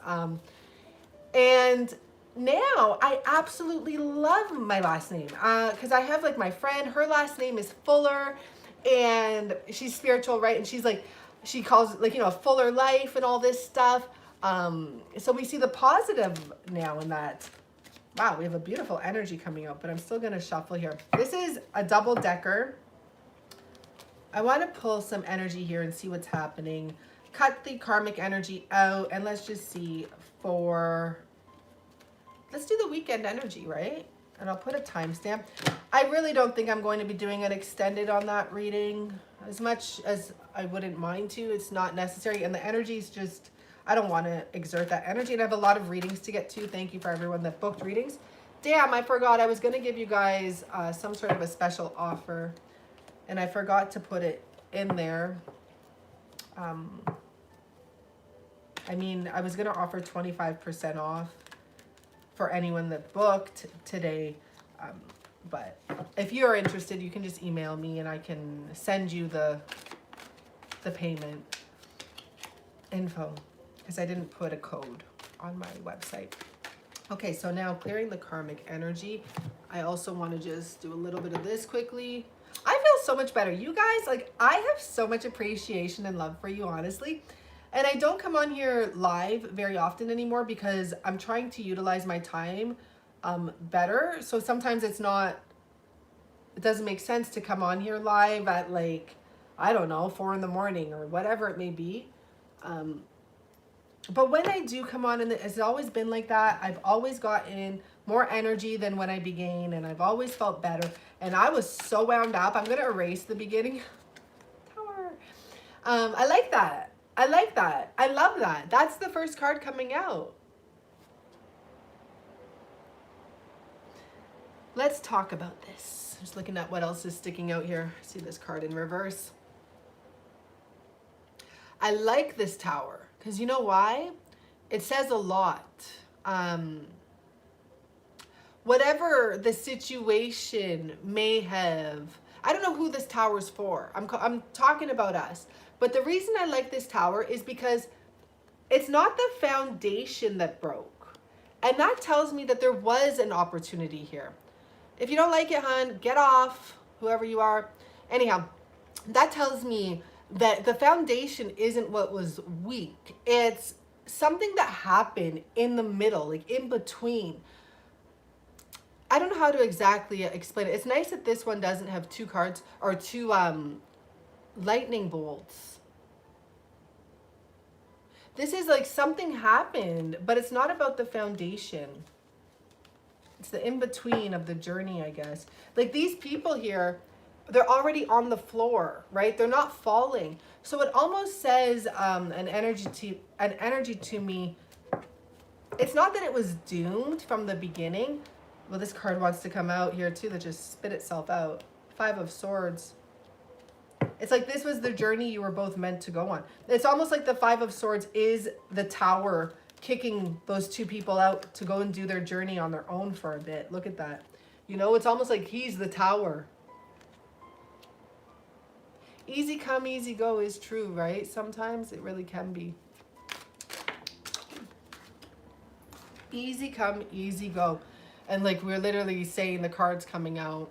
And now I absolutely love my last name because I have like my friend, her last name is Fuller, and she's spiritual, right? And she's like, she calls it like, a fuller life and all this stuff. So we see the positive now in that. Wow, we have a beautiful energy coming out, but I'm still going to shuffle here. This is a double decker. I want to pull some energy here and see what's happening. Cut the karmic energy out, and let's just see let's do the weekend energy, right? And I'll put a timestamp. I really don't think I'm going to be doing an extended on that reading. As much as I wouldn't mind to, it's not necessary. And the energy's just, I don't want to exert that energy. And I have a lot of readings to get to. Thank you for everyone that booked readings. Damn, I forgot. I was going to give you guys some sort of a special offer, and I forgot to put it in there. I was going to offer 25% off for anyone that booked today. But if you're interested, you can just email me and I can send you the payment info, because I didn't put a code on my website. Okay, so now clearing the karmic energy. I also want to just do a little bit of this quickly. I feel so much better. You guys, like, I have so much appreciation and love for you, honestly. And I don't come on here live very often anymore because I'm trying to utilize my time better. So sometimes it doesn't make sense to come on here live at like, I don't know, 4 in the morning or whatever it may be. But when I do come on, and it's always been like that, I've always gotten more energy than when I began, and I've always felt better. And I was so wound up. I'm going to erase the beginning. Tower. I like that. I like that. I love that. That's the first card coming out. Let's talk about this. Just looking at what else is sticking out here. See this card in reverse. I like this Tower because you know why? It says a lot. Whatever the situation may have, I don't know who this Tower's for. I'm talking about us. But the reason I like this Tower is because it's not the foundation that broke. And that tells me that there was an opportunity here. If you don't like it, hun, get off, whoever you are. Anyhow, that tells me that the foundation isn't what was weak. It's something that happened in the middle, like in between. I don't know how to exactly explain it. It's nice that this one doesn't have two cards or two lightning bolts. This is like something happened, but it's not about the foundation. It's the in-between of the journey, I guess. Like these people here, they're already on the floor, right? They're not falling. So it almost says an energy to me. It's not that it was doomed from the beginning. Well, this card wants to come out here too that just spit itself out. 5 of Swords. It's like this was the journey you were both meant to go on. It's almost like the 5 of Swords is the Tower kicking those two people out to go and do their journey on their own for a bit. Look at that. You know, it's almost like he's the Tower. Easy come, easy go is true, right? Sometimes it really can be. Easy come, easy go. And like we're literally saying the cards coming out.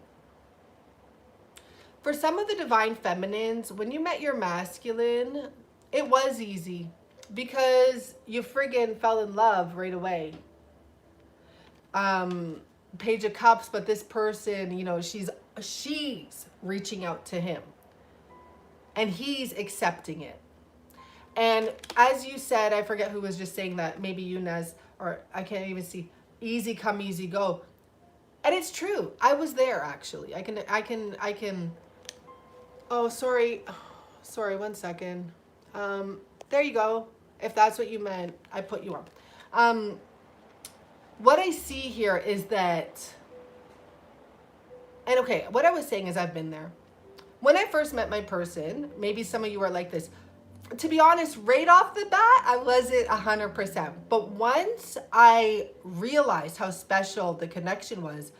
For some of the divine feminines, when you met your masculine, it was easy because you friggin' fell in love right away. Page of Cups, but this person, you know, she's reaching out to him and he's accepting it. And as you said, I forget who was just saying that, maybe Yunez, or I can't even see, easy come, easy go. And it's true. I was there actually. I can, oh, sorry, 1 second. There you go. If that's what you meant, I put you on. What I see here is that, and okay, what I was saying is I've been there. When I first met my person, maybe some of you are like this. To be honest, right off the bat, I wasn't 100%. But once I realized how special the connection was,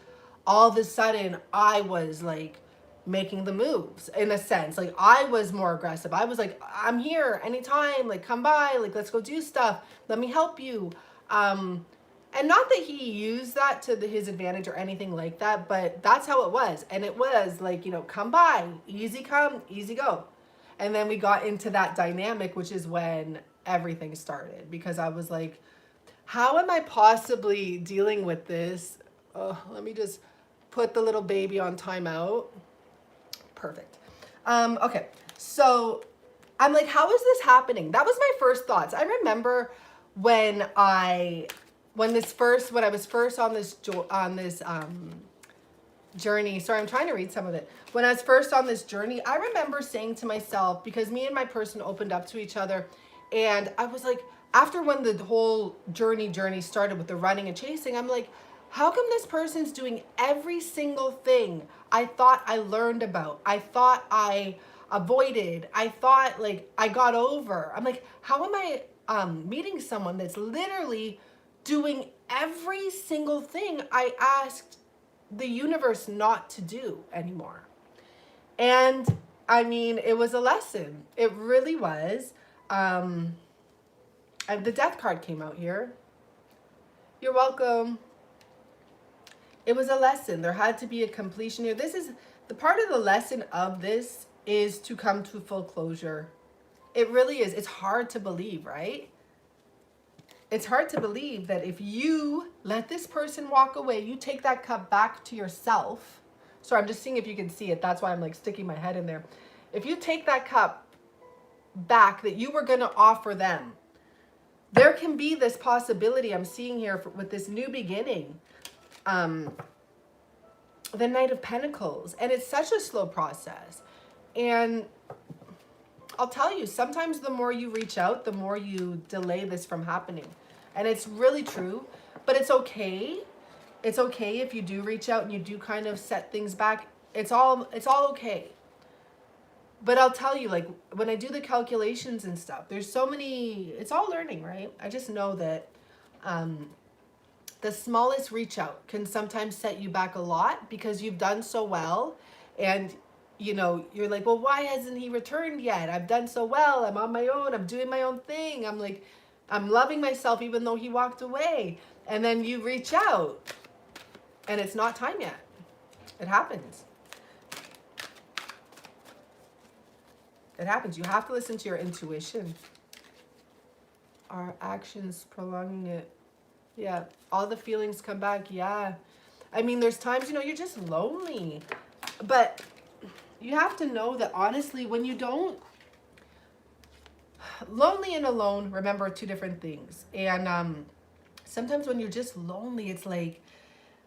all of a sudden I was like making the moves in a sense. Like I was more aggressive. I was like, I'm here anytime, like come by, like let's go do stuff. Let me help you. And not that he used that to his advantage or anything like that, but that's how it was. And it was like, you know, come by, easy come, easy go. And then we got into that dynamic, which is when everything started, because I was like, how am I possibly dealing with this? Oh, let me just put the little baby on timeout. Perfect. Okay, so I'm like, how is this happening? That was my first thoughts. I remember when I was first on this journey. Sorry, I'm trying to read some of it. When I was first on this journey, I remember saying to myself, because me and my person opened up to each other, and I was like, after when the whole journey started with the running and chasing, I'm like, how come this person's doing every single thing I thought I learned about, I thought I avoided, I thought like I got over? I'm like, how am I meeting someone that's literally doing every single thing I asked the universe not to do anymore? And I mean, it was a lesson. It really was. The death card came out here. You're welcome. It was a lesson. There had to be a completion here. This is the part of the lesson of this is to come to full closure. It really is. It's hard to believe, right? It's hard to believe that if you let this person walk away, you take that cup back to yourself. Sorry, I'm just seeing if you can see it. That's why I'm like sticking my head in there. If you take that cup back that you were going to offer them, there can be this possibility I'm seeing here with this new beginning the Knight of Pentacles. And it's such a slow process. And I'll tell you, sometimes the more you reach out, the more you delay this from happening. And it's really true, but it's okay. It's okay if you do reach out and you do kind of set things back. It's all okay. But I'll tell you, like, when I do the calculations and stuff, there's so many, it's all learning, right? I just know that the smallest reach out can sometimes set you back a lot because you've done so well. And, you know, you're like, well, why hasn't he returned yet? I've done so well. I'm on my own. I'm doing my own thing. I'm like, I'm loving myself even though he walked away. And then you reach out and it's not time yet. It happens. It happens. You have to listen to your intuition. Our actions prolonging it. Yeah. All the feelings come back. Yeah. I mean, there's times, you know, you're just lonely. But you have to know that honestly, when you don't, lonely and alone, remember, two different things. And sometimes when you're just lonely, it's like,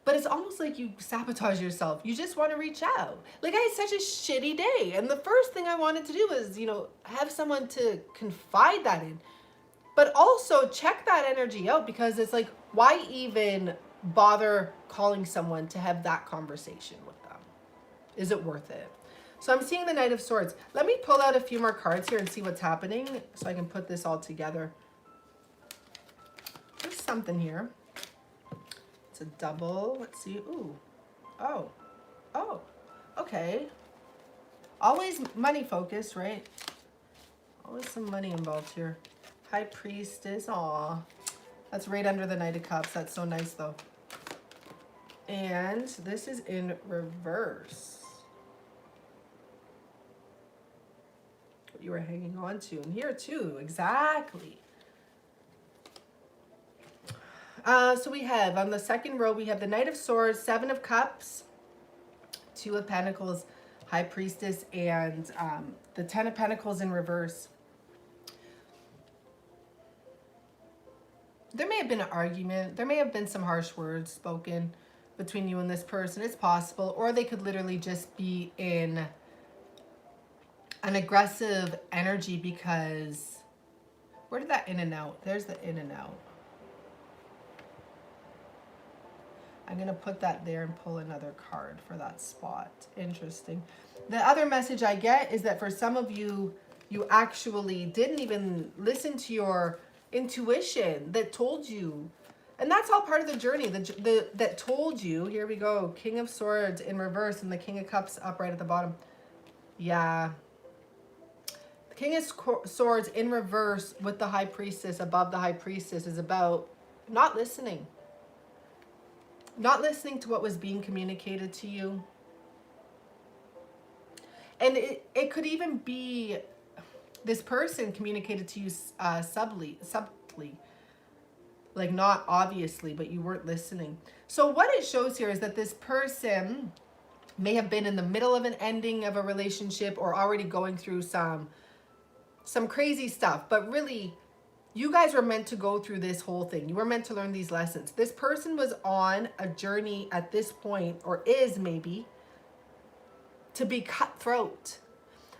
but it's almost like you sabotage yourself. You just want to reach out. Like, I had such a shitty day. And the first thing I wanted to do was, you know, have someone to confide that in. But also check that energy out, because it's like, why even bother calling someone to have that conversation with them? Is it worth it? So I'm seeing the Knight of Swords. Let me pull out a few more cards here and see what's happening so I can put this all together. There's something here. It's a double. Let's see. Ooh. Oh. Oh. Okay. Always money focused, right? Always some money involved here. High Priestess. Aw. That's right under the Knight of Cups. That's so nice, though. And this is in reverse. What you were hanging on to. And here, too. Exactly. So we have, on the second row, we have the Knight of Swords, Seven of Cups, Two of Pentacles, High Priestess, and the Ten of Pentacles in reverse. There may have been an argument. There may have been some harsh words spoken between you and this person. It's possible. Or they could literally just be in an aggressive energy because... Where did that in and out? There's the in and out. I'm going to put that there and pull another card for that spot. Interesting. The other message I get is that for some of you, you actually didn't even listen to your intuition that told you. And that's all part of the journey. That told you. Here we go. King of Swords in reverse and the King of Cups up right at the bottom. Yeah. The King of Swords in reverse with the High Priestess above the High Priestess is about not listening. Not listening to what was being communicated to you. And it could even be this person communicated to you subtly, like not obviously, but you weren't listening. So what it shows here is that this person may have been in the middle of an ending of a relationship or already going through some crazy stuff, but really you guys were meant to go through this whole thing. You were meant to learn these lessons. This person was on a journey at this point, or is maybe, to be cutthroat.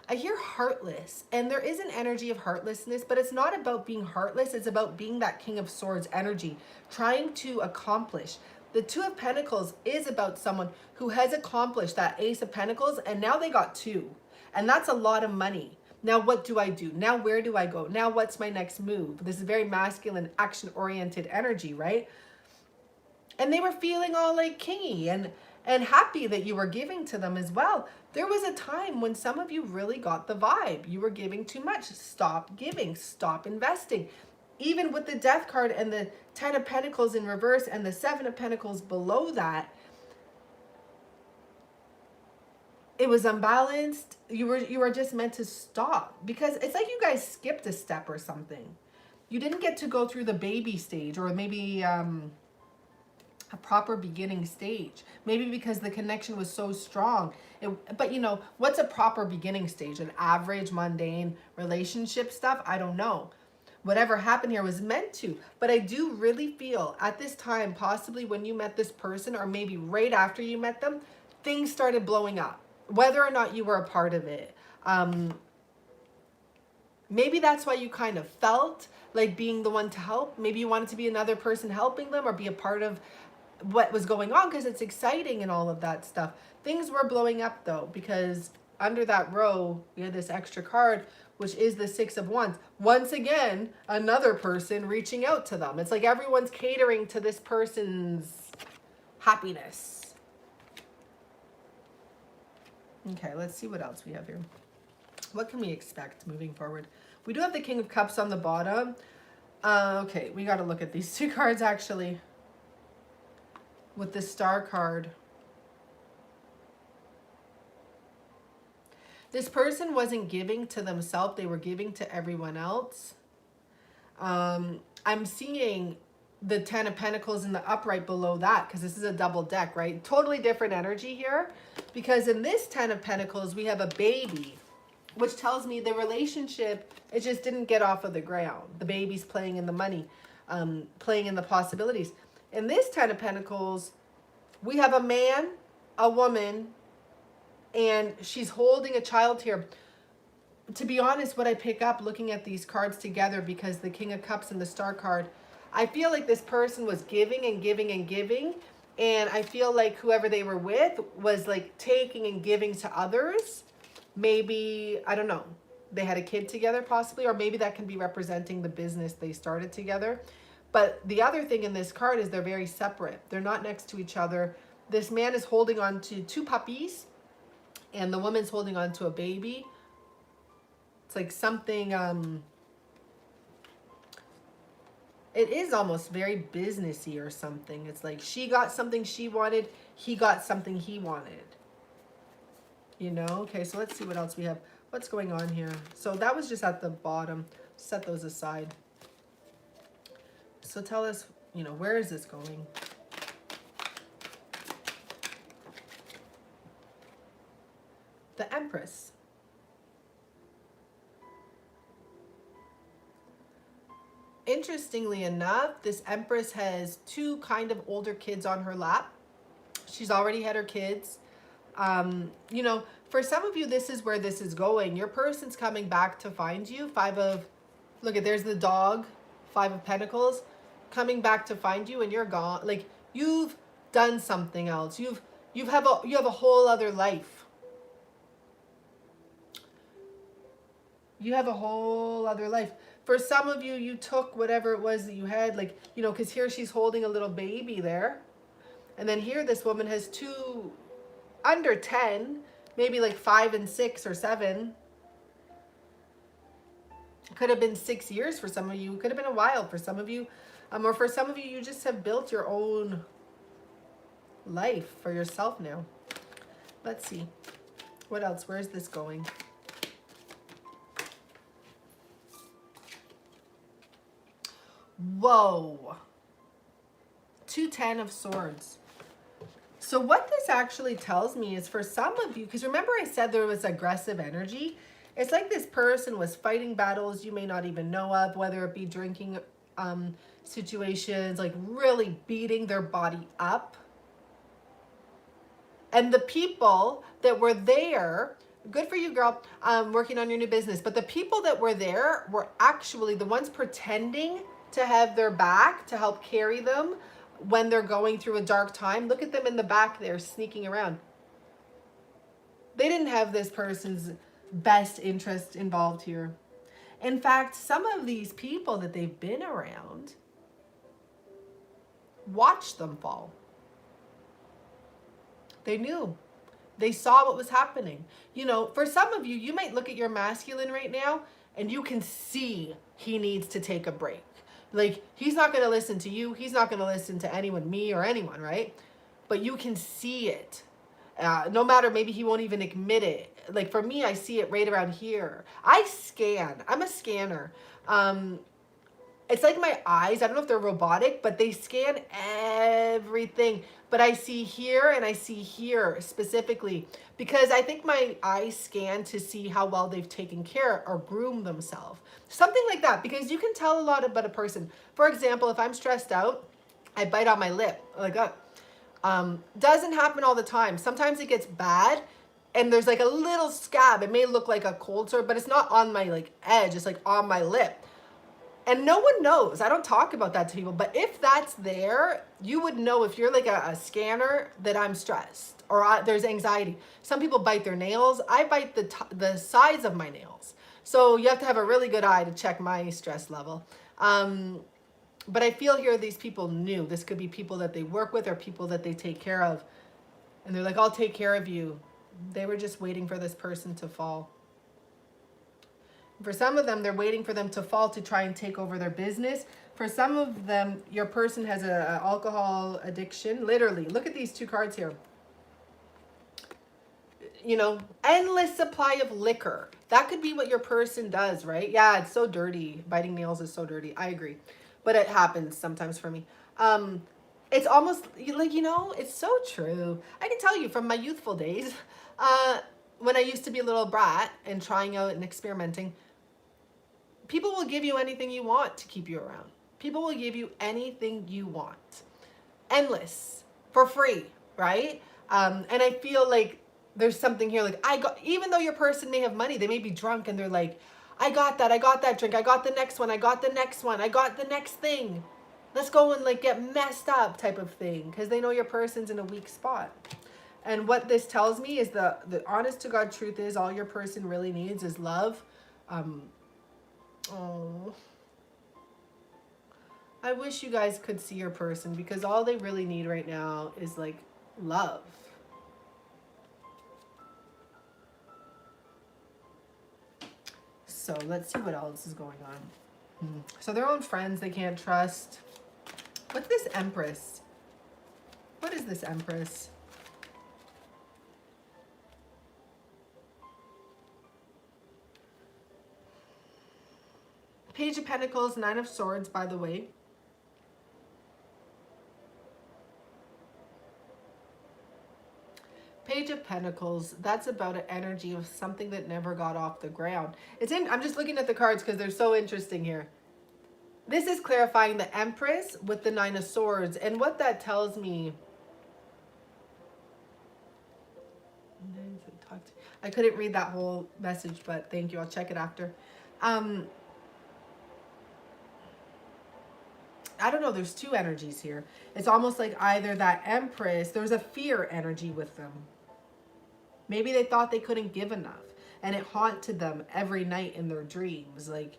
I hear heartless, and there is an energy of heartlessness, but it's not about being heartless. It's about being that King of Swords energy, trying to accomplish. The Two of Pentacles is about someone who has accomplished that Ace of Pentacles, and now they got two. And that's a lot of money. Now, what do I do? Now, where do I go? Now, what's my next move? This is very masculine, action-oriented energy, right? And they were feeling all like kingy and happy that you were giving to them as well. There was a time when some of you really got the vibe. You were giving too much. Stop giving. Stop investing. Even with the Death card and the Ten of Pentacles in reverse and the Seven of Pentacles below that, it was unbalanced. You were just meant to stop, because it's like you guys skipped a step or something. You didn't get to go through the baby stage, or maybe a proper beginning stage. Maybe because the connection was so strong. But you know, what's a proper beginning stage? An average, mundane relationship stuff? I don't know. whatever happened here was meant to. But I do really feel at this time, possibly when you met this person, or maybe right after you met them, things started blowing up, whether or not you were a part of it. Maybe that's why you kind of felt like being the one to help. Maybe you wanted to be another person helping them or be a part of what was going on because it's exciting and all of that stuff. Things were blowing up though, because under that row, we had this extra card, which is the Six of Wands. Once again, another person reaching out to them. It's like everyone's catering to this person's happiness. Okay, let's see what else we have here. What can we expect moving forward? We do have the King of Cups on the bottom. Okay, we got to look at these two cards actually. With the Star card. This person wasn't giving to themselves. They were giving to everyone else. I'm seeing the Ten of Pentacles in the upright below that because this is a double deck, right? Totally different energy here. Because in this Ten of Pentacles, we have a baby, which tells me the relationship, it just didn't get off of the ground. The baby's playing in the money, playing in the possibilities. In this Ten of Pentacles, we have a man, a woman, and she's holding a child here. To be honest, what I pick up looking at these cards together, because the King of Cups and the Star card, I feel like this person was giving and giving and giving. And I feel like whoever they were with was like taking and giving to others. Maybe, I don't know, they had a kid together possibly, or maybe that can be representing the business they started together. But the other thing in this card is they're very separate. They're not next to each other. This man is holding on to two puppies and the woman's holding on to a baby. It's like something, it is almost very businessy or something. It's like she got something she wanted, he got something he wanted. You know? Okay, so let's see what else we have. What's going on here? So that was just at the bottom. Set those aside. So tell us, you know, where is this going? The Empress. Interestingly enough, this Empress has two kind of older kids on her lap. She's already had her kids. You know, for some of you, this is where this is going. Your person's coming back to find you. Look at, there's the dog, Five of Pentacles, coming back to find you, and you're gone. Like, you've done something else. You have a whole other life. You have a whole other life. For some of you, you took whatever it was that you had, like, you know, because here she's holding a little baby there. And then here this woman has two under 10, maybe like 5 and 6 or 7. Could have been 6 years for some of you. Could have been a while for some of you. Or for some of you, you just have built your own life for yourself now. Let's see. What else? Where's this going? Whoa. 2 10 of Swords. So what this actually tells me is for some of you, because remember I said there was aggressive energy. It's like this person was fighting battles you may not even know of, whether it be drinking situations, like really beating their body up. And the people that were there, good for you, girl, working on your new business. But the people that were there were actually the ones pretending to have their back to help carry them when they're going through a dark time. Look at them in the back there sneaking around. They didn't have this person's best interest involved here. In fact, some of these people that they've been around watched them fall. They knew. They saw what was happening. You know, for some of you, you might look at your masculine right now and you can see he needs to take a break. Like, he's not going to listen to you. He's not going to listen to anyone, me or anyone, right? But you can see it. No matter, maybe he won't even admit it. Like, for me, I see it right around here. I scan. I'm a scanner. And It's like my eyes, I don't know if they're robotic, but they scan everything. But I see here and I see here specifically because I think my eyes scan to see how well they've taken care or groomed themselves. Something like that, because you can tell a lot about a person. For example, if I'm stressed out, I bite on my lip like that. Doesn't happen all the time. Sometimes it gets bad and there's like a little scab. It may look like a cold sore, but it's not on my like edge. It's like on my lip. And no one knows. I don't talk about that to people. But if that's there, you would know if you're like a scanner that I'm stressed or there's anxiety. Some people bite their nails. I bite the sides of my nails. So you have to have a really good eye to check my stress level. But I feel here these people knew. This could be people that they work with or people that they take care of. And they're like, I'll take care of you. They were just waiting for this person to fall. For some of them, they're waiting for them to fall to try and take over their business. For some of them, your person has an alcohol addiction. Literally, look at these two cards here. You know, endless supply of liquor. That could be what your person does, right? Yeah, it's so dirty. Biting nails is so dirty. I agree. But it happens sometimes for me. It's almost like, you know, it's so true. I can tell you from my youthful days, when I used to be a little brat and trying out and experimenting, people will give you anything you want to keep you around. People will give you anything you want. Endless. For free, right? And I feel like there's something here like even though your person may have money, they may be drunk and they're like, I got that drink, I got the next one, I got the next one, I got the next thing. Let's go and like get messed up type of thing, because they know your person's in a weak spot. And what this tells me is the honest to God truth is all your person really needs is love. Oh, I wish you guys could see your person, because all they really need right now is like love. So let's see what else is going on. So their own friends they can't trust. What's this Empress? What is this Empress? Page of Pentacles, Nine of Swords, by the way. Page of Pentacles, that's about an energy of something that never got off the ground. I'm just looking at the cards because they're so interesting here. This is clarifying the Empress with the Nine of Swords. And what that tells me... I couldn't read that whole message, but thank you. I'll check it after. I don't know. There's two energies here. It's almost like either that Empress, there's a fear energy with them. Maybe they thought they couldn't give enough, and it haunted them every night in their dreams. Like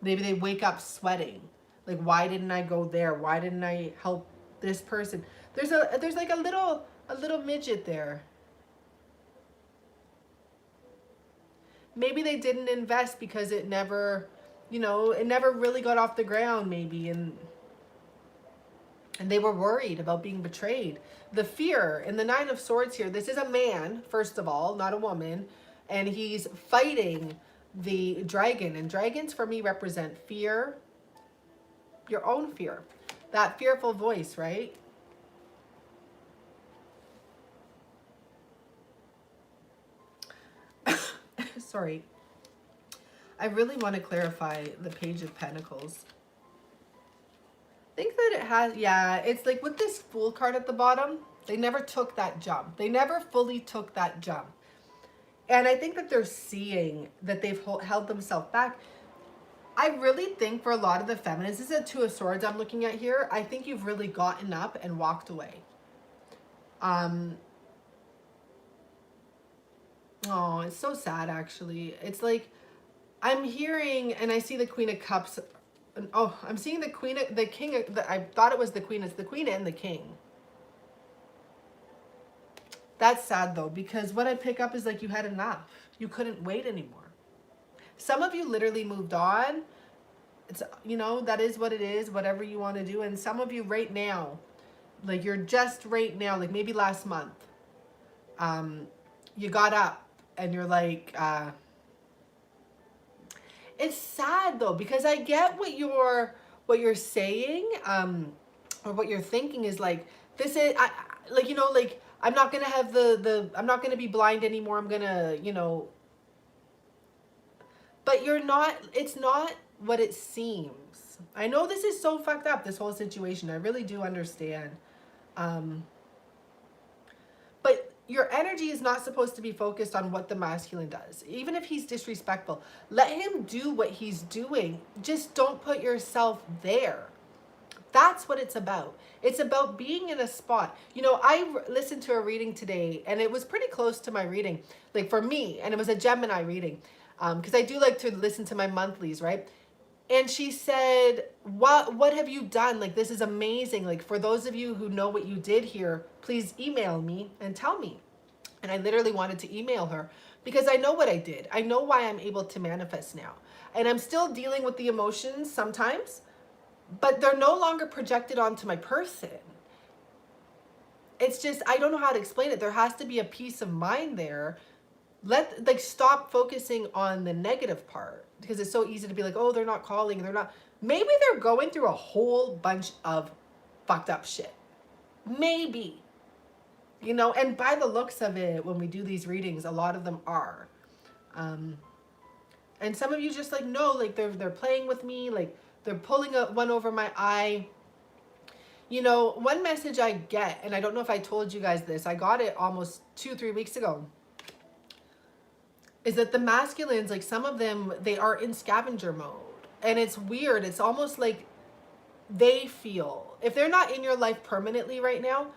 maybe they wake up sweating. Like, why didn't I go there? Why didn't I help this person? There's like a little midget there. Maybe they didn't invest because it never, you know, it never really got off the ground maybe, and they were worried about being betrayed. The fear in the Nine of Swords here, this is a man, first of all, not a woman, and he's fighting the dragon. And dragons for me represent fear, your own fear, that fearful voice, right? Sorry. I really want to clarify the Page of Pentacles. I think that it has, yeah, it's like with this Fool card at the bottom, they never took that jump. They never fully took that jump. And I think that they're seeing that they've held themselves back. I really think for a lot of the feminists, this is a Two of Swords I'm looking at here. I think you've really gotten up and walked away. Oh, it's so sad, actually. It's like, I'm hearing, and I see the Queen of Cups. Oh, I'm seeing the Queen, the King. I thought it was the Queen. It's the Queen and the King. That's sad, though, because what I pick up is like you had enough. You couldn't wait anymore. Some of you literally moved on. It's, you know, that is what it is, whatever you want to do. And some of you right now, like you're just right now, like maybe last month, you got up and you're like, it's sad though, because I get what what you're saying, or what you're thinking is like, this is, like, you know, like, I'm not gonna have I'm not gonna be blind anymore. I'm gonna, you know, but you're not, it's not what it seems. I know this is so fucked up, this whole situation. I really do understand. Um, but your energy is not supposed to be focused on what the masculine does. Even if he's disrespectful, let him do what he's doing. Just don't put yourself there. That's what it's about. It's about being in a spot. You know, listened to a reading today, and it was pretty close to my reading, like for me, and it was a Gemini reading, because I do like to listen to my monthlies, right? And she said, what have you done? Like, this is amazing. Like, for those of you who know what you did here, please email me and tell me. And I literally wanted to email her because I know what I did. I know why I'm able to manifest now. And I'm still dealing with the emotions sometimes, but they're no longer projected onto my person. It's just, I don't know how to explain it. There has to be a peace of mind there. Stop focusing on the negative part, because it's so easy to be like, oh, they're not calling, they're not. Maybe they're going through a whole bunch of fucked up shit. Maybe. You know, and by the looks of it, when we do these readings, a lot of them are. And some of you just like, no, like they're playing with me, like they're pulling one over my eye. You know, one message I get, and I don't know if I told you guys this, I got it almost 2-3 weeks ago, is that the masculines, like some of them, they are in scavenger mode. And it's weird. It's almost like they feel, if they're not in your life permanently right now,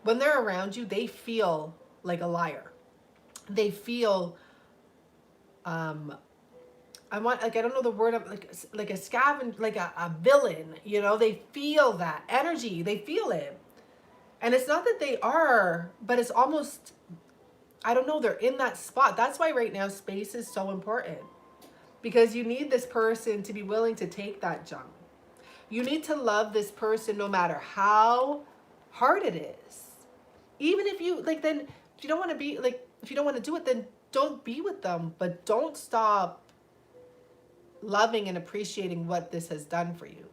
when they're around you, they feel like a liar. They feel, I don't know the word, like a scavenger, like a villain, you know, they feel that energy, they feel it. And it's not that they are, but it's almost, I don't know, they're in that spot. That's why right now space is so important, because you need this person to be willing to take that jump. You need to love this person no matter how hard it is. Even if you, like, then if you don't want to be, like, if you don't want to do it, then don't be with them, but don't stop loving and appreciating what this has done for you.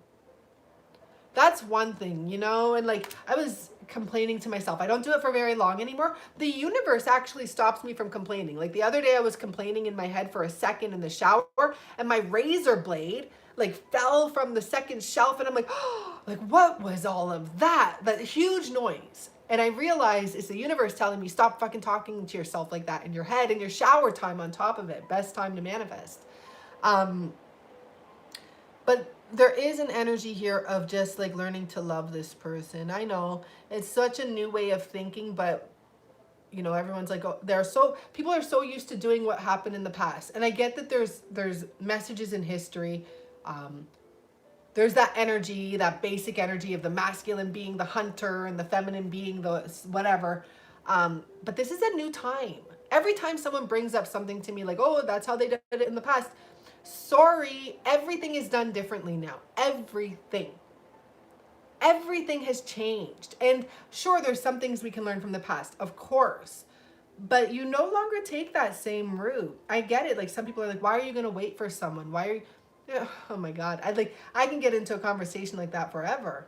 That's one thing, you know. And like, I was complaining to myself, I don't do it for very long anymore. The universe actually stops me from complaining. Like the other day I was complaining in my head for a second in the shower, and my razor blade like fell from the second shelf, and I'm like, oh, like what was all of that huge noise? And I realized it's the universe telling me, stop fucking talking to yourself like that in your head, and your shower time on top of it. Best time to manifest. But there is an energy here of just like learning to love this person. I know it's such a new way of thinking, but you know, everyone's like, oh, people are so used to doing what happened in the past. And I get that there's messages in history. There's that energy, that basic energy of the masculine being the hunter and the feminine being the whatever. But this is a new time. Every time someone brings up something to me like, oh, that's how they did it in the past. Sorry, everything is done differently now. Everything has changed. And sure, there's some things we can learn from the past, of course, but you no longer take that same route. I get it. Like some people are like, why are you going to wait for someone? Why are you, oh my God. I can get into a conversation like that forever.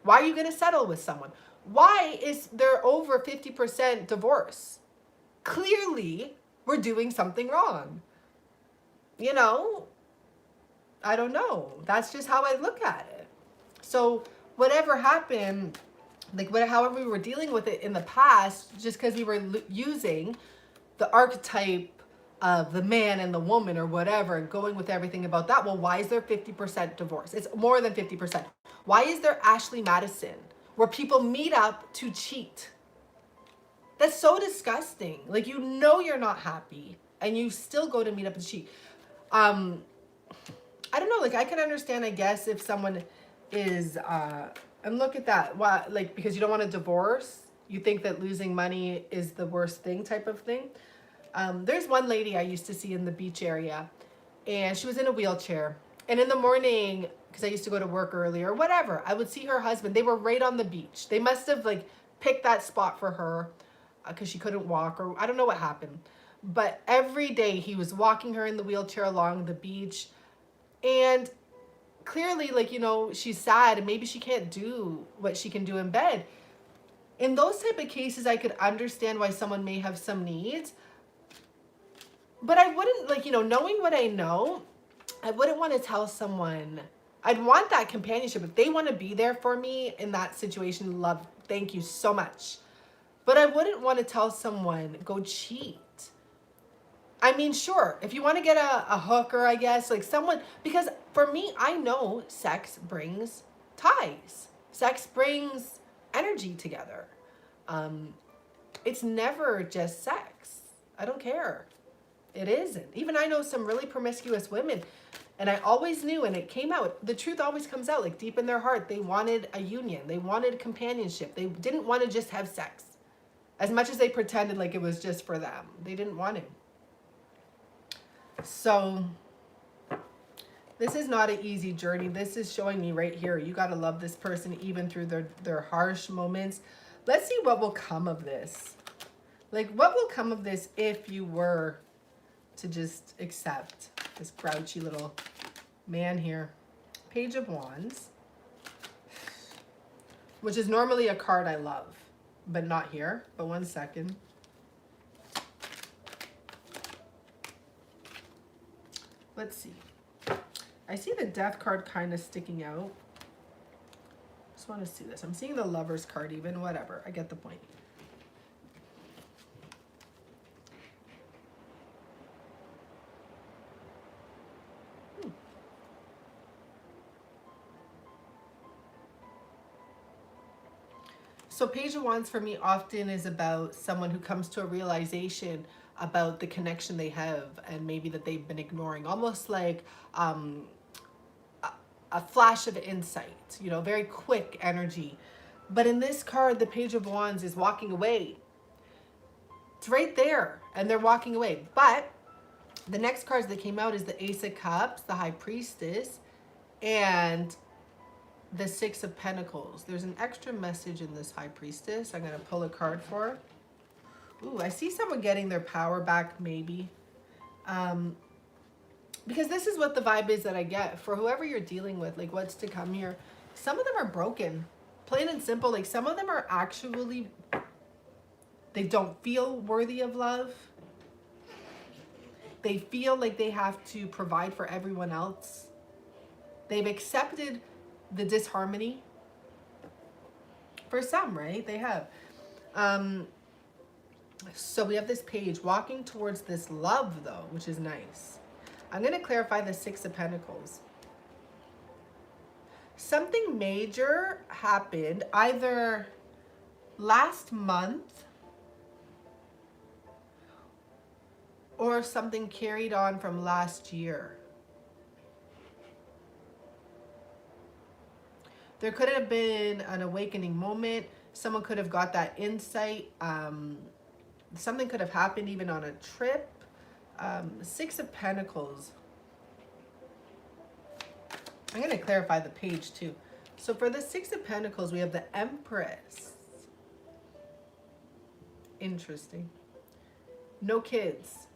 Why are you going to settle with someone? Why is there over 50% divorce? Clearly, we're doing something wrong. You know, I don't know. That's just how I look at it. So whatever happened, like however we were dealing with it in the past, just because we were using the archetype of the man and the woman or whatever, and going with everything about that. Well, why is there 50% divorce? It's more than 50%. Why is there Ashley Madison, where people meet up to cheat? That's so disgusting. Like, you know you're not happy, and you still go to meet up and cheat. I don't know, like I can understand, I guess, if someone is, and look at that, what, like, because you don't want a divorce, you think that losing money is the worst thing type of thing. There's one lady I used to see in the beach area, and she was in a wheelchair, and in the morning, because I used to go to work early or whatever, I would see her husband. They were right on the beach. They must have like picked that spot for her because she couldn't walk, or I don't know what happened. But every day he was walking her in the wheelchair along the beach. And clearly, like, you know, she's sad and maybe she can't do what she can do in bed. In those type of cases, I could understand why someone may have some needs. But I wouldn't, like, you know, knowing what I know, I wouldn't want to tell someone. I'd want that companionship. If they want to be there for me in that situation, love, thank you so much. But I wouldn't want to tell someone, go cheat. I mean, sure, if you want to get a hooker, I guess, like someone, because for me, I know sex brings ties. Sex brings energy together. It's never just sex. I don't care. It isn't. Even I know some really promiscuous women, and I always knew, and it came out, the truth always comes out, like deep in their heart, they wanted a union. They wanted companionship. They didn't want to just have sex. As much as they pretended like it was just for them. They didn't want to. So this is not an easy journey. This is showing me right here, you got to love this person even through their harsh moments. Let's see what will come of this. Like, what will come of this if you were to just accept this grouchy little man here. Page of Wands, which is normally a card I love, but not here. But one second. Let's see. I see the Death card kind of sticking out. Just want to see this. I'm seeing the Lovers card even. Whatever. I get the point. So Page of Wands for me often is about someone who comes to a realization about the connection they have and maybe that they've been ignoring, almost like a flash of insight, you know, very quick energy. But in this card, the Page of Wands is walking away. It's right there, and they're walking away. But the next cards that came out is the Ace of Cups, the High Priestess, and the Six of Pentacles. There's an extra message in this High Priestess. I'm going to pull a card for her. Ooh, I see someone getting their power back, maybe. Because this is what the vibe is that I get for whoever you're dealing with, like what's to come here. Some of them are broken, plain and simple. Like some of them are actually, they don't feel worthy of love. They feel like they have to provide for everyone else. They've accepted the disharmony. For some, right? They have. So we have this page walking towards this love, though, which is nice. I'm going to clarify the Six of Pentacles. Something major happened either last month or something carried on from last year. There could have been an awakening moment. Someone could have got that insight. Something could have happened even on a trip. Six of Pentacles. I'm going to clarify the page too. So for the Six of Pentacles, we have the Empress. Interesting. No kids.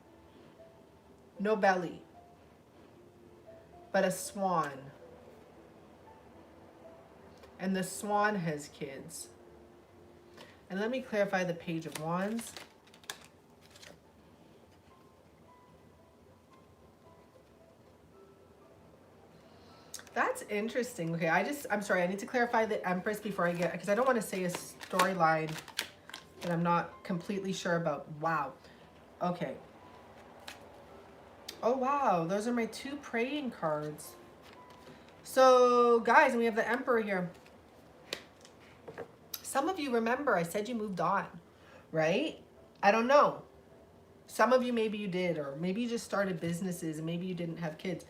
No belly. But a swan. And the swan has kids. And let me clarify the Page of Wands. That's interesting. Okay, I'm sorry, I need to clarify the Empress before I get, because I don't want to say a storyline that I'm not completely sure about. Wow. Okay. Oh, wow. Those are my two praying cards. So, guys, we have the Emperor here. Some of you remember I said you moved on, right? I don't know. Some of you, maybe you did, or maybe you just started businesses and maybe you didn't have kids.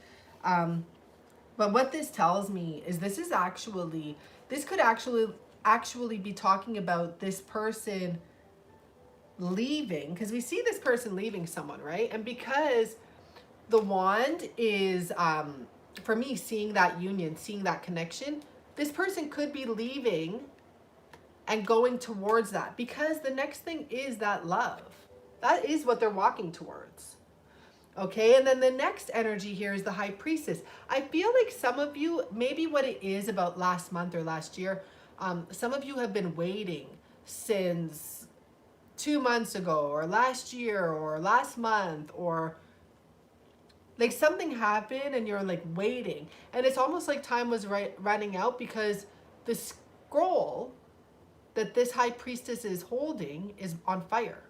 But what this tells me is this could actually be talking about this person leaving, because we see this person leaving someone, right? And because the wand is, for me, seeing that union, seeing that connection, this person could be leaving and going towards that, because the next thing is that love. That is what they're walking towards. Okay, and then the next energy here is the High Priestess. I feel like some of you, maybe what it is about last month or last year, some of you have been waiting since 2 months ago or last year or last month, or like something happened and you're like waiting. And it's almost like time was running out, because the scroll that this High Priestess is holding is on fire.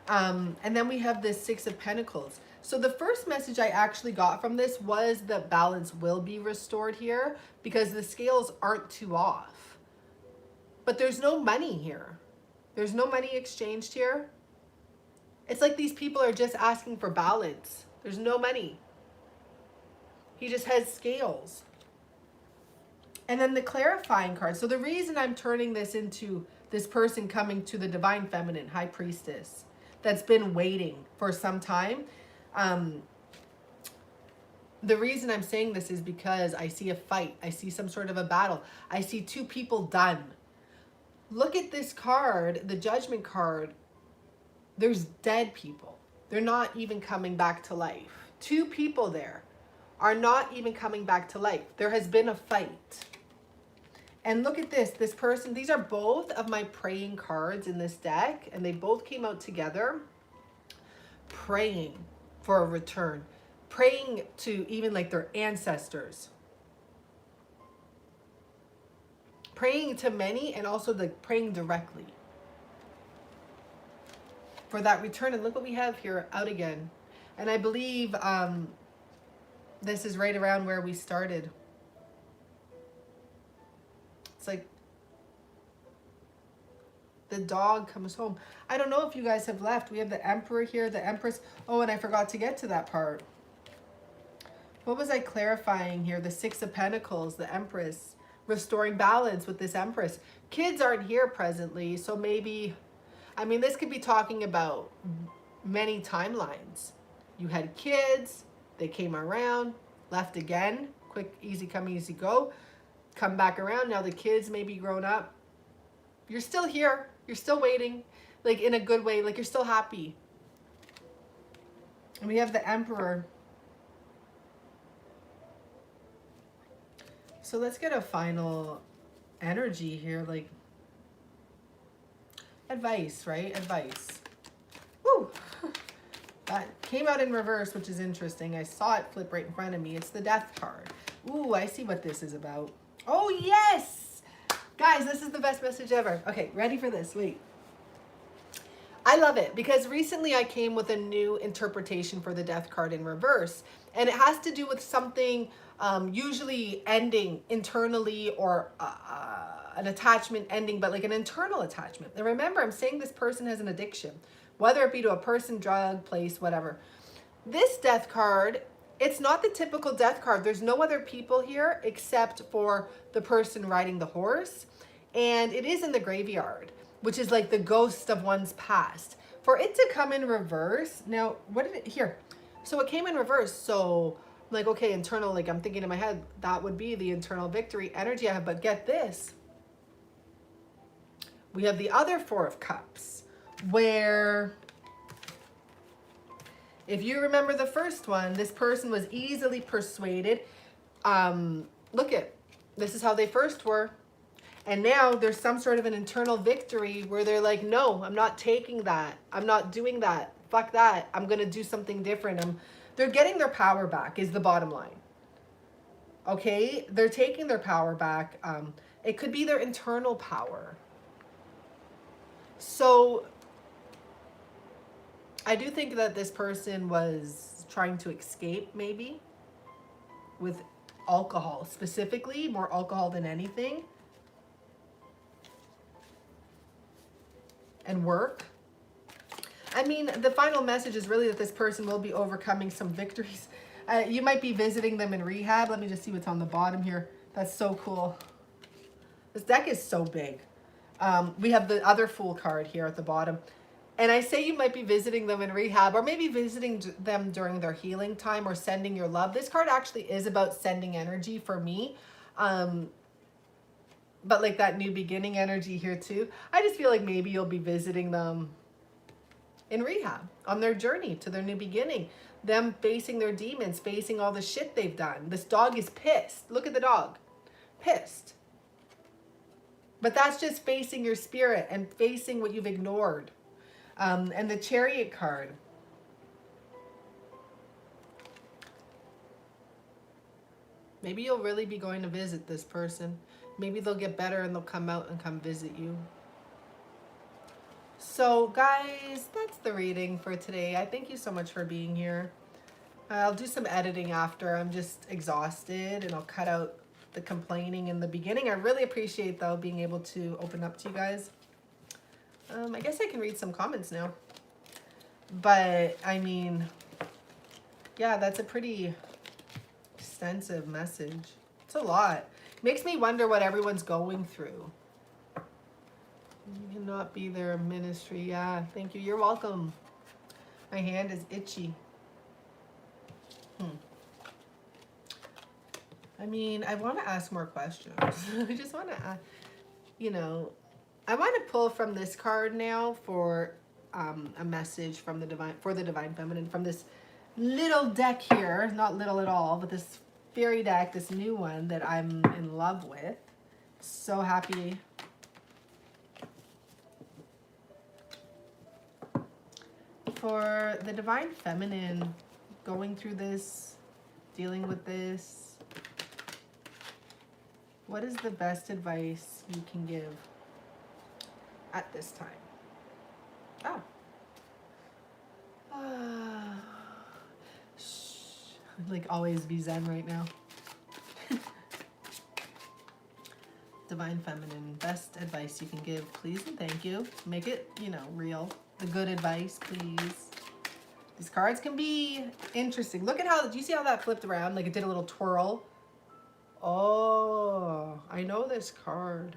And then we have this Six of Pentacles. So the first message I actually got from this was that balance will be restored here, because the scales aren't too off. But there's no money here. There's no money exchanged here. It's like these people are just asking for balance. There's no money. He just has scales. And then the clarifying card. So the reason I'm turning this into this person coming to the Divine Feminine, High Priestess, that's been waiting for some time. The reason I'm saying this is because I see a fight. I see some sort of a battle. I see two people done. Look at this card, the Judgment card. There's dead people. They're not even coming back to life. Two people there are not even coming back to life. There has been a fight. And look at this person, these are both of my praying cards in this deck, and they both came out together, praying for a return, praying to even like their ancestors, praying to many, and also like praying directly for that return. And look what we have here, out again. And I believe this is right around where we started. It's like the dog comes home. I don't know if you guys have left. We have the Emperor here, the Empress. Oh, and I forgot to get to that part. What was I clarifying here? The Six of Pentacles, the Empress, restoring balance with this Empress. Kids aren't here presently, so maybe, I mean, this could be talking about many timelines. You had kids, they came around, left again, quick, easy come, easy go. Come back around, now the kids may be grown up. You're still here, you're still waiting, like in a good way, like you're still happy. And we have the Emperor. So let's get a final energy here, like advice, right? Advice. Woo! That came out in reverse, which is interesting. I saw it flip right in front of me. It's the Death card. Ooh, I see what this is about. Oh, yes! Guys, this is the best message ever. Okay, ready for this? Wait. I love it because recently I came with a new interpretation for the Death card in reverse. And it has to do with something usually ending internally, or an attachment ending, but like an internal attachment. And remember, I'm saying this person has an addiction, whether it be to a person, drug, place, whatever. This Death card, it's not the typical Death card. There's no other people here except for the person riding the horse. And it is in the graveyard, which is like the ghost of one's past. For it to come in reverse, now, what did it, here. So it came in reverse, so I'm like, okay, internal, like I'm thinking in my head, that would be the internal victory energy I have, but get this. We have the other Four of Cups, where, if you remember the first one, this person was easily persuaded. Look at, this is how they first were. And now there's some sort of an internal victory where they're like, no, I'm not taking that. I'm not doing that. Fuck that. I'm going to do something different. They're getting their power back is the bottom line. Okay? They're taking their power back. It could be their internal power. So I do think that this person was trying to escape, maybe, with alcohol specifically, more alcohol than anything. And work. I mean, the final message is really that this person will be overcoming some victories. You might be visiting them in rehab. Let me just see what's on the bottom here. That's so cool. This deck is so big. We have the other Fool card here at the bottom. And I say you might be visiting them in rehab, or maybe visiting them during their healing time, or sending your love. This card actually is about sending energy for me. But like that new beginning energy here too. I just feel like maybe you'll be visiting them in rehab, on their journey to their new beginning. Them facing their demons, facing all the shit they've done. This dog is pissed. Look at the dog. Pissed. But that's just facing your spirit and facing what you've ignored. And the Chariot card. Maybe you'll really be going to visit this person. Maybe they'll get better and they'll come out and come visit you. So guys, that's the reading for today. I thank you so much for being here. I'll do some editing after. I'm just exhausted, and I'll cut out the complaining in the beginning. I really appreciate, though, being able to open up to you guys. I guess I can read some comments now. But, I mean, yeah, that's a pretty extensive message. It's a lot. Makes me wonder what everyone's going through. You cannot be their ministry. Yeah, thank you. You're welcome. My hand is itchy. I mean, I want to ask more questions. I just want to, you know, I want to pull from this card now for a message from the divine, for the Divine Feminine, from this little deck here. Not little at all, but this fairy deck, this new one that I'm in love with. So happy. For the Divine Feminine, going through this, dealing with this, what is the best advice you can give at this time? Oh. Like always be zen right now. Divine Feminine, best advice you can give, please and thank you. Make it, you know, real. The good advice, please. These cards can be interesting. Look at how, do you see how that flipped around? Like it did a little twirl. Oh, I know this card.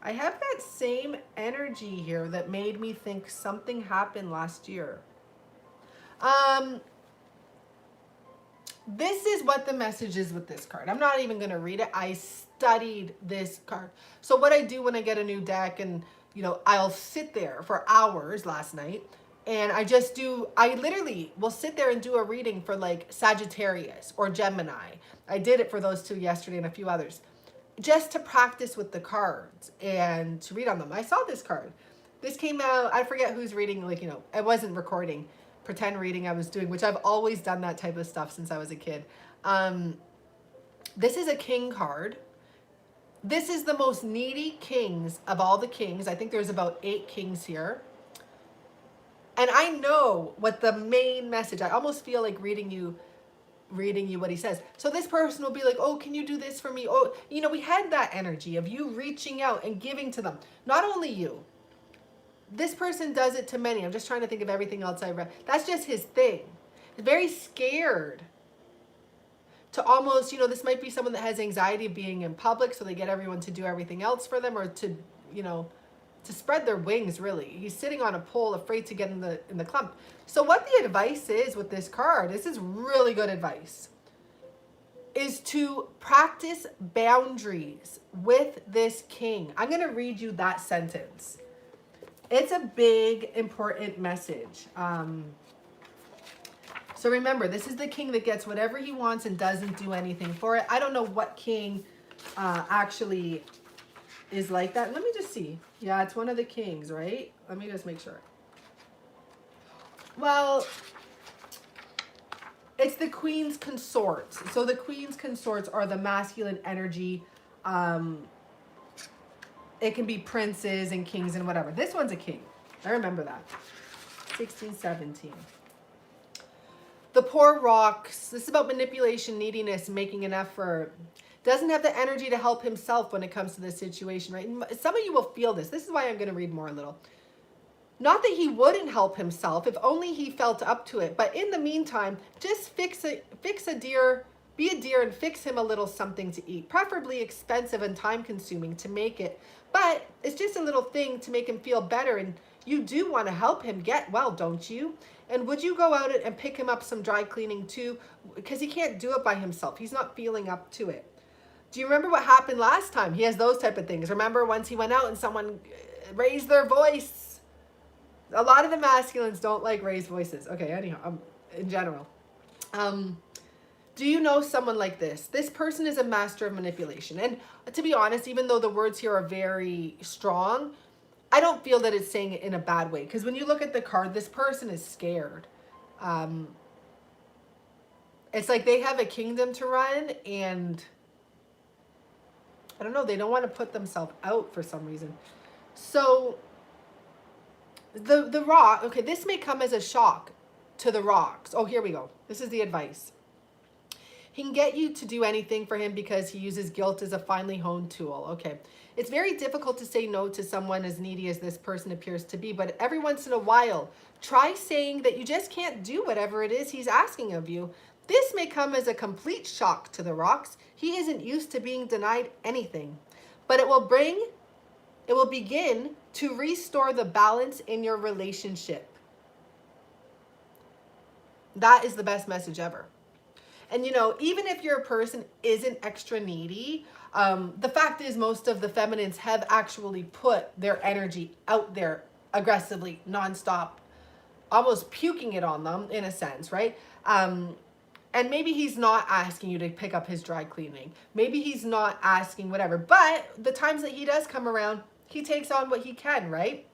I have that same energy here that made me think something happened last year. This is what the message is with this card. I'm not even going to read it. I studied this card. So what I do when I get a new deck, and you know, I'll sit there for hours last night, and I literally will sit there and do a reading for like Sagittarius or Gemini. I did it for those two yesterday and a few others, just to practice with the cards and to read on them. I saw this card. This came out, I forget who's reading, like, you know, I wasn't recording, pretend reading I was doing, which I've always done that type of stuff since I was a kid. This is a king card. This is the most needy kings of all the kings. I think there's about 8 kings here. And I know what the main message, I almost feel like reading you what he says. So this person will be like, oh, can you do this for me? Oh, you know, we had that energy of you reaching out and giving to them. Not only you. This person does it to many. I'm just trying to think of everything else I read. That's just his thing. He's very scared to almost, you know, this might be someone that has anxiety of being in public, so they get everyone to do everything else for them, or to, you know, to spread their wings, really. He's sitting on a pole, afraid to get in the clump. So what the advice is with this card, this is really good advice, is to practice boundaries with this king. I'm going to read you that sentence. It's a big, important message. So remember, this is the king that gets whatever he wants and doesn't do anything for it. I don't know what king actually is like that. Let me just see. Yeah, it's one of the kings, right? Let me just make sure. Well, it's the queen's consorts. So the queen's consorts are the masculine energy. It can be princes and kings and whatever. This one's a king. I remember that. 1617. The poor rocks. This is about manipulation, neediness, making an effort. Doesn't have the energy to help himself when it comes to this situation, right? Some of you will feel this. This is why I'm going to read more a little. Not that he wouldn't help himself, if only he felt up to it. But in the meantime, just fix a deer, be a deer and fix him a little something to eat. Preferably expensive and time consuming to make it. But it's just a little thing to make him feel better. And you do want to help him get well, don't you? And would you go out and pick him up some dry cleaning too? Because he can't do it by himself. He's not feeling up to it. Do you remember what happened last time? He has those type of things. Remember once he went out and someone raised their voice? A lot of the masculines don't like raised voices. Okay, anyhow, in general. Um, do you know someone like this? This person is a master of manipulation. And to be honest, even though the words here are very strong, I don't feel that it's saying it in a bad way. Because when you look at the card, this person is scared. Um, it's like they have a kingdom to run, and I don't know, they don't want to put themselves out for some reason. So the rock, okay, this may come as a shock to the rocks. Oh, here we go. This is the advice. He can get you to do anything for him because he uses guilt as a finely honed tool. Okay. It's very difficult to say no to someone as needy as this person appears to be, but every once in a while, try saying that you just can't do whatever it is he's asking of you. This may come as a complete shock to the rocks. He isn't used to being denied anything, but it will begin to restore the balance in your relationship. That is the best message ever. And you know, even if your person isn't extra needy, the fact is most of the feminines have actually put their energy out there aggressively, nonstop, almost puking it on them in a sense, right? And maybe he's not asking you to pick up his dry cleaning. Maybe he's not asking whatever. But the times that he does come around, he takes on what he can, right?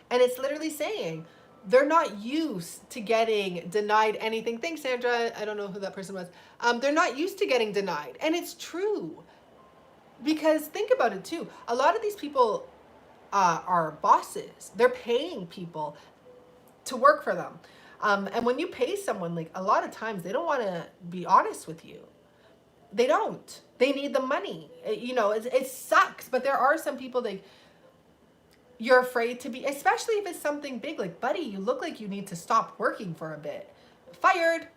And it's literally saying they're not used to getting denied anything. Thanks, Sandra. I don't know who that person was. They're not used to getting denied. And it's true. Because think about it too. A lot of these people are bosses. They're paying people to work for them. And when you pay someone, like a lot of times they don't want to be honest with you. They don't. They need the money. You know, it sucks. But there are some people that you're afraid to be, especially if it's something big. Like, buddy, you look like you need to stop working for a bit. Fired.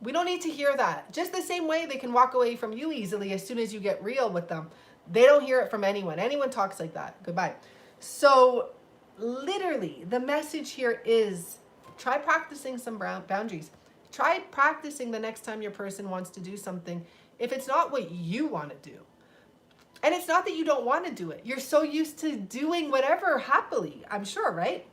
We don't need to hear that. Just the same way they can walk away from you easily as soon as you get real with them. They don't hear it from anyone. Anyone talks like that. Goodbye. So literally the message here is try practicing some boundaries. Try practicing the next time your person wants to do something if it's not what you want to do. And it's not that you don't want to do it. You're so used to doing whatever happily, I'm sure, right?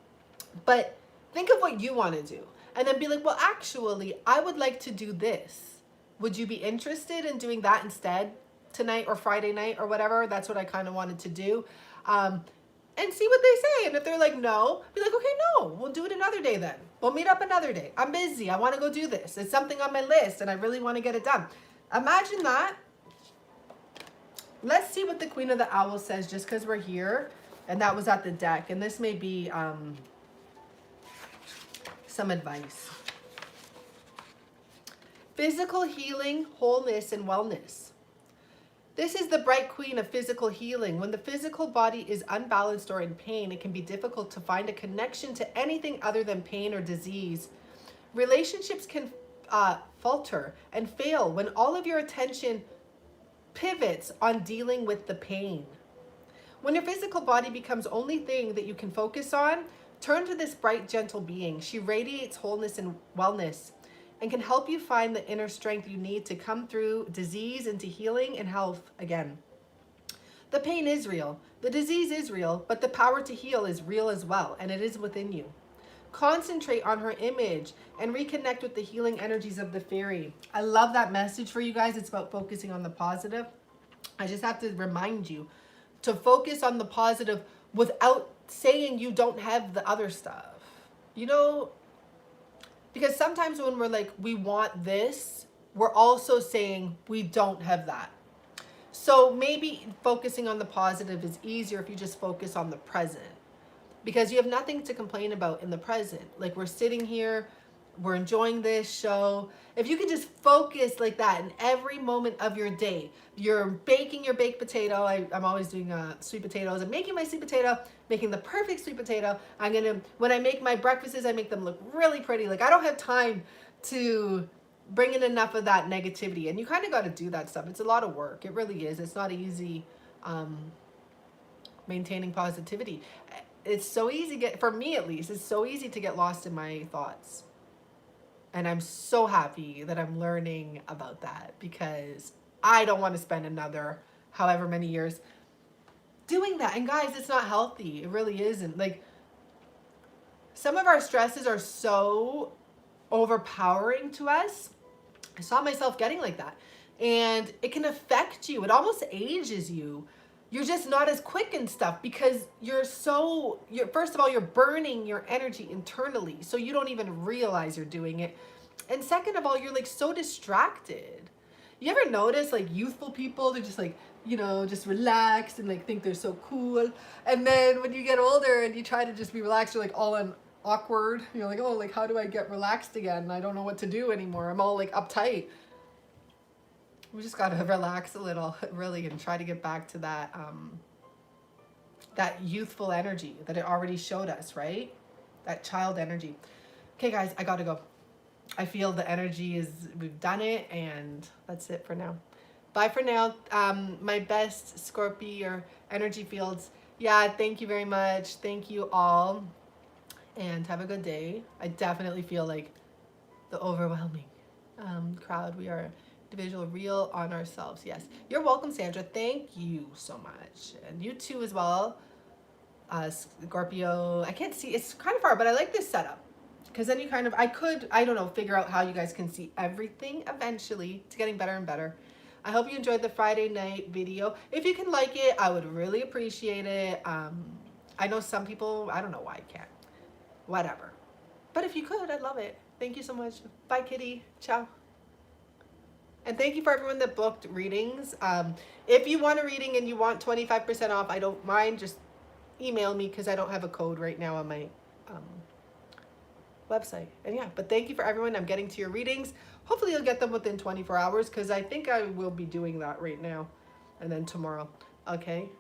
But think of what you want to do. And then be like, well, actually, I would like to do this. Would you be interested in doing that instead tonight or Friday night or whatever? That's what I kind of wanted to do. And see what they say. And if they're like, no, be like, okay, no, we'll do it another day then. We'll meet up another day. I'm busy. I want to go do this. It's something on my list and I really want to get it done. Imagine that. Let's see what the Queen of the Owl says just because we're here. And that was at the deck. And this may be some advice. Physical healing, wholeness, and wellness. This is the bright queen of physical healing. When the physical body is unbalanced or in pain, it can be difficult to find a connection to anything other than pain or disease. Relationships can falter and fail when all of your attention pivots on dealing with the pain. When your physical body becomes the only thing that you can focus on, turn to this bright, gentle being. She radiates wholeness and wellness and can help you find the inner strength you need to come through disease into healing and health again. The pain is real, the disease is real, but the power to heal is real as well, and it is within you. Concentrate on her image and reconnect with the healing energies of the fairy. I love that message for you guys. It's about focusing on the positive. I just have to remind you to focus on the positive without saying you don't have the other stuff. You know, because sometimes when we're like, we want this, we're also saying we don't have that. So maybe focusing on the positive is easier if you just focus on the present. Because you have nothing to complain about in the present. Like, we're sitting here, we're enjoying this show. If you could just focus like that in every moment of your day. You're baking your baked potato. I'm always doing sweet potatoes. I'm making my sweet potato, making the perfect sweet potato. When I make my breakfasts, I make them look really pretty. Like, I don't have time to bring in enough of that negativity. And you kind of got to do that stuff. It's a lot of work. It really is. It's not easy maintaining positivity. It's so easy, for me at least, it's so easy to get lost in my thoughts. And I'm so happy that I'm learning about that, because I don't want to spend another however many years doing that. And guys, it's not healthy. It really isn't. Like, some of our stresses are so overpowering to us. I saw myself getting like that. And it can affect you. It almost ages you. You're just not as quick and stuff because you're first of all, you're burning your energy internally. So you don't even realize you're doing it. And second of all, you're like so distracted. You ever notice like youthful people, they're just like, you know, just relaxed and like think they're so cool. And then when you get older and you try to just be relaxed, you're like all in awkward. You're like, oh, like how do I get relaxed again? I don't know what to do anymore. I'm all like uptight. We just got to relax a little, really, and try to get back to that that youthful energy that it already showed us, right? That child energy. Okay, guys, I got to go. I feel the energy is, we've done it, and that's it for now. Bye for now. My best Scorpio or energy fields. Yeah, thank you very much. Thank you all, and have a good day. I definitely feel like the overwhelming crowd. We are individual, real on ourselves. Yes, you're welcome, Sandra. Thank you so much, and you too as well. Scorpio, I can't see, it's kind of far, but I like this setup because then you kind of, I don't know, figure out how you guys can see everything eventually. It's getting better and better. I hope you enjoyed the Friday night video. If you can like it, I would really appreciate it. I know some people, I don't know why I can't, whatever, but if you could, I'd love it. Thank you so much. Bye, kitty. Ciao. And thank you for everyone that booked readings. If you want a reading and you want 25% off, I don't mind. Just email me because I don't have a code right now on my website. And yeah, but thank you for everyone. I'm getting to your readings. Hopefully you'll get them within 24 hours because I think I will be doing that right now and then tomorrow. Okay.